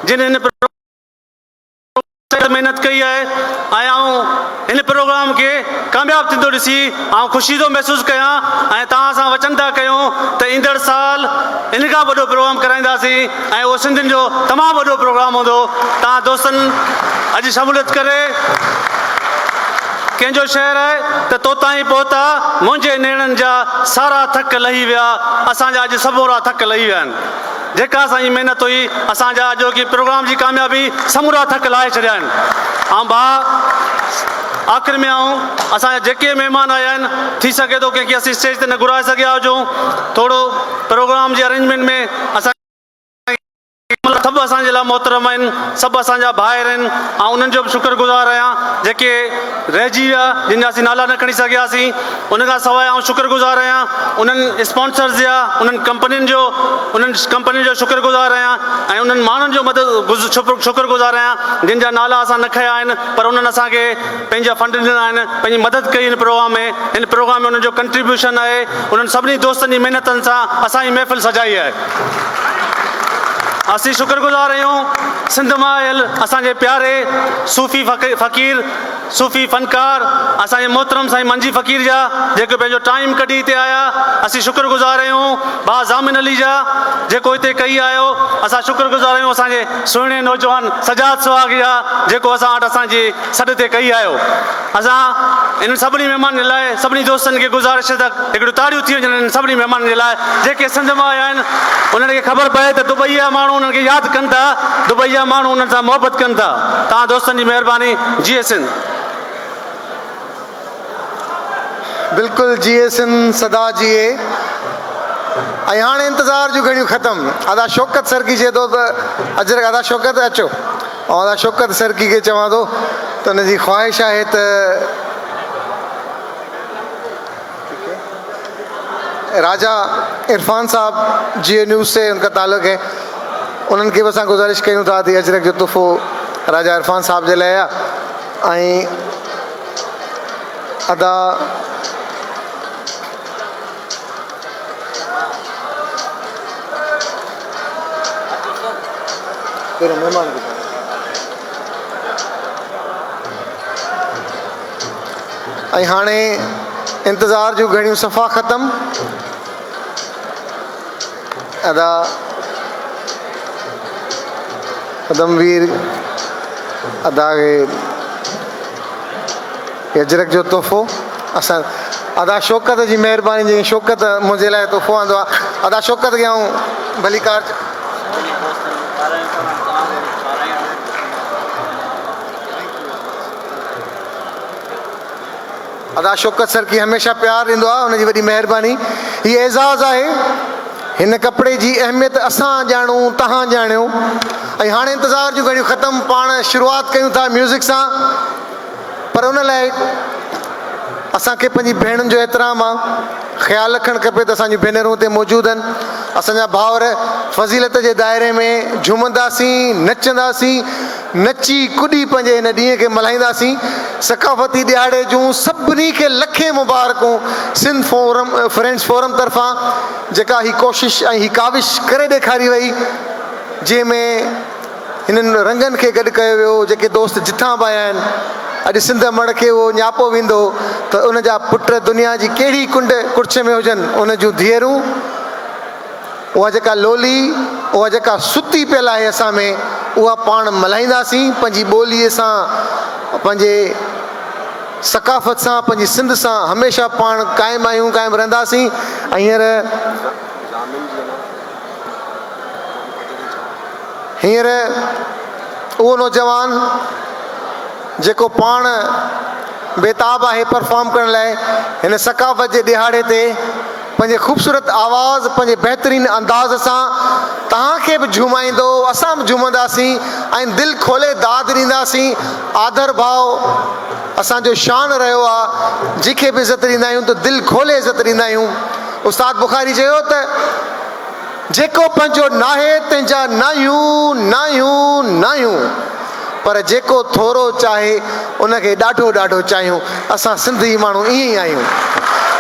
जिन हिन महिनत कई आहे ऐं आउं हिन प्रोग्राम खे कामयाबु थींदो ॾिसी आउं ख़ुशी थो महसूसु कयां ऐं तव्हां सां वचन था कयूं त ईंदड़ साल इन खां वॾो प्रोग्राम कराईंदासीं ऐं उहो सिंधियुनि जो तमामु वॾो प्रोग्राम हूंदो तव्हां दोस्तनि अॼु शमूलियत करे कंहिंजो शहर आहे त तोता ई पहुता मुंहिंजे नेणनि जा सारा थक लही विया असांजा अॼु समूरा थक लही विया आहिनि जेका असांजी महिनत हुई असांजा जो की प्रोग्राम जी कामयाबी समूरा थक लाहे छॾिया आहिनि ऐं भा आख़िर में आऊं असांजा जेके महिमान आया आहिनि थी सघे थो कंहिंखे असीं स्टेज ते न घुराए सघिया हुजूं थोरो प्रोग्राम जे अरेंजमेंट में असां सभु असांजे लाइ मोहतरम आहिनि सभु असांजा भाइर आहिनि ऐं उन्हनि जो बि शुक्रगुज़ार आहियां जेके रहिजी विया जिन जा असीं नाला न खणी सघियासीं उन खां सवाइ आउं शुक्रगुज़ार आहियां उन्हनि स्पॉन्सर्स जा उन्हनि कंपनियुनि जो शुक्रगुज़ार आहियां ऐं उन्हनि माण्हुनि जो शुक्रगुज़ार आहियां जिन जा नाला असां न खया आहिनि पर उन्हनि असांखे पंहिंजा फंड ॾिना आहिनि पंहिंजी मदद कई हिन प्रोग्राम में उन्हनि जो कंट्रीब्यूशन आहे उन्हनि सभिनी दोस्तनि जी महिनतनि सां असांजी महफ़िल सजाई आहे असीं शुक्रगुज़ार आहियूं सिंध मां आयल असांजे प्यारे सूफ़ी फ़क़ीर सूफ़ी फ़नकार असांजे मोहतरम साईं मंजी फ़क़ीर जा जेके पंहिंजो टाइम कढी हिते आया असीं शुक्रगुज़ार आहियूं भाउ ज़ामिन अली जा जेको हिते कई आयो असां शुक्रगुज़ार आहियूं असांजे सुहिणे नौजवान सजाद सुहाग जा जेको असां वटि असांजी सॾ ते कई आयो असां इन सभिनी महिमाननि लाइ सभिनी दोस्तनि खे गुज़ारिश त हिकिड़ियूं ताड़ियूं थी वञनि इन सभिनी महिमाननि जे लाइ जेके सिंध मां आया आहिनि उन्हनि खे ख़बर पए त दुबई जा माण्हू उन्हनि खे यादि कनि था दुबई जा माण्हू उन्हनि सां मोहबत कनि था तव्हां दोस्तनि जी महिरबानी जीए सिंध बिल्कुलु जीए सिंध सदा जीए ऐं हाणे इंतज़ार जूं घड़ियूं ख़तमु अदा शौकत सरकी चए थो त अजरक अदा शौकत अचो ऐं अदा शौकत सरकी खे चवां थो त हुनजी ख़्वाहिश आहे त राजा इरफान साहब जियो न्यूज़ से उनका ताल्लुक़ है उन्हनि खे बि असां गुज़ारिश कयूं था त अजरक जो तोहफ़ो राजा इरफान साहब जे लाइ आहे ऐं अदा ऐं हाणे इंतज़ार जूं घड़ियूं सफ़ा ख़तमु अदा कदमवीर अदा अजरक जो तोहफ़ो असां अदा शौकत जी महिरबानी जी शौकत मुंहिंजे लाइ तोहफ़ो आंदो आहे अदा शौकत खे ऐं भली कार अदा शौकत सर की हमेशा प्यार ॾींदो आहे हुनजी वॾी महिरबानी हीअ एज़ाज़ आहे हिन कपिड़े जी अहमियत असां ॼाणूं तव्हां ॼाणियो ऐं हाणे इंतज़ार जूं घड़ियूं ख़तमु पाण शुरूआति कयूं था म्यूज़िक सां पर उन लाइ असांखे पंहिंजी भेणुनि जो एतिराम आहे ख़्यालु रखणु खपे त असांजी भेनरूं हिते मौजूदु आहिनि असांजा भाउर फ़ज़ीलत जे दायरे में झूमंदासीं नचंदासीं नची कुॾी पंहिंजे हिन ॾींहं खे मल्हाईंदासीं सकाफ़ती ॾियारे जूं सभिनी खे लखे मुबारकूं सिंध फ्रेंड्स फोरम तरफ़ां जेका हीअ कोशिशि ऐं हीअ काविश करे ॾेखारी वई जंहिंमें हिननि रंगनि खे गॾु कयो वियो जेके दोस्त जिथां बि आया आहिनि अॼु सिंध मड़ खे उहो न्यापो वेंदो त उन जा पुट दुनिया जी कहिड़ी कुंड कुर्छ में हुजनि उन जूं धीअरूं उहा जेका लोली उहा जेका सुती पियल आहे असां में उहा पाण मल्हाईंदासीं पंहिंजी ॿोलीअ सां पंहिंजे सकाफ़त सां पंहिंजी सिंध सां हमेशह पाण क़ाइमु आहियूं क़ाइमु रहंदासीं ऐं हींअर उहो नौजवान जेको पाण बेताब आहे परफॉर्म करण लाइ हिन सकाफ़त जे ॾिहाड़े ते पंहिंजे ख़ूबसूरत आवाज़ पंहिंजे बहितरीन अंदाज़ सां तव्हांखे बि झूमाईंदो असां बि झूमंदासीं ऐं दिलि खोले दाद ॾींदासीं आदर भाव असांजो शान रहियो आहे जंहिंखे बि इज़त ॾींदा आहियूं त दिलि खोले इज़त ॾींदा आहियूं उस्ताद बुखारी चयो त जेको पंहिंजो नाहे तंहिंजा नायूं नायूं नायूं पर जेको थोरो चाहे उनखे ॾाढो ॾाढो चाहियूं असां सिंधी माण्हू ईअं ई आहियूं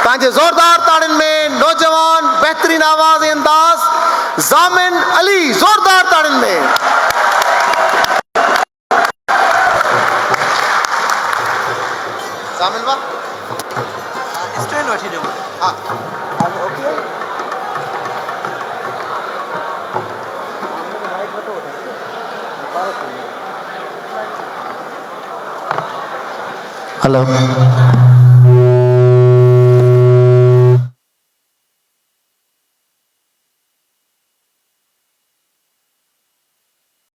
तव्हांजे ज़ोरदार ताड़ियुनि में नौजवान बहितरीन आवाज़ ऐं अंदाज़ ज़ामिन अली ज़ोरदार ताड़ियुनि में ज़ामिन भाउ स्टैंड वठी ॾियो हा हेलो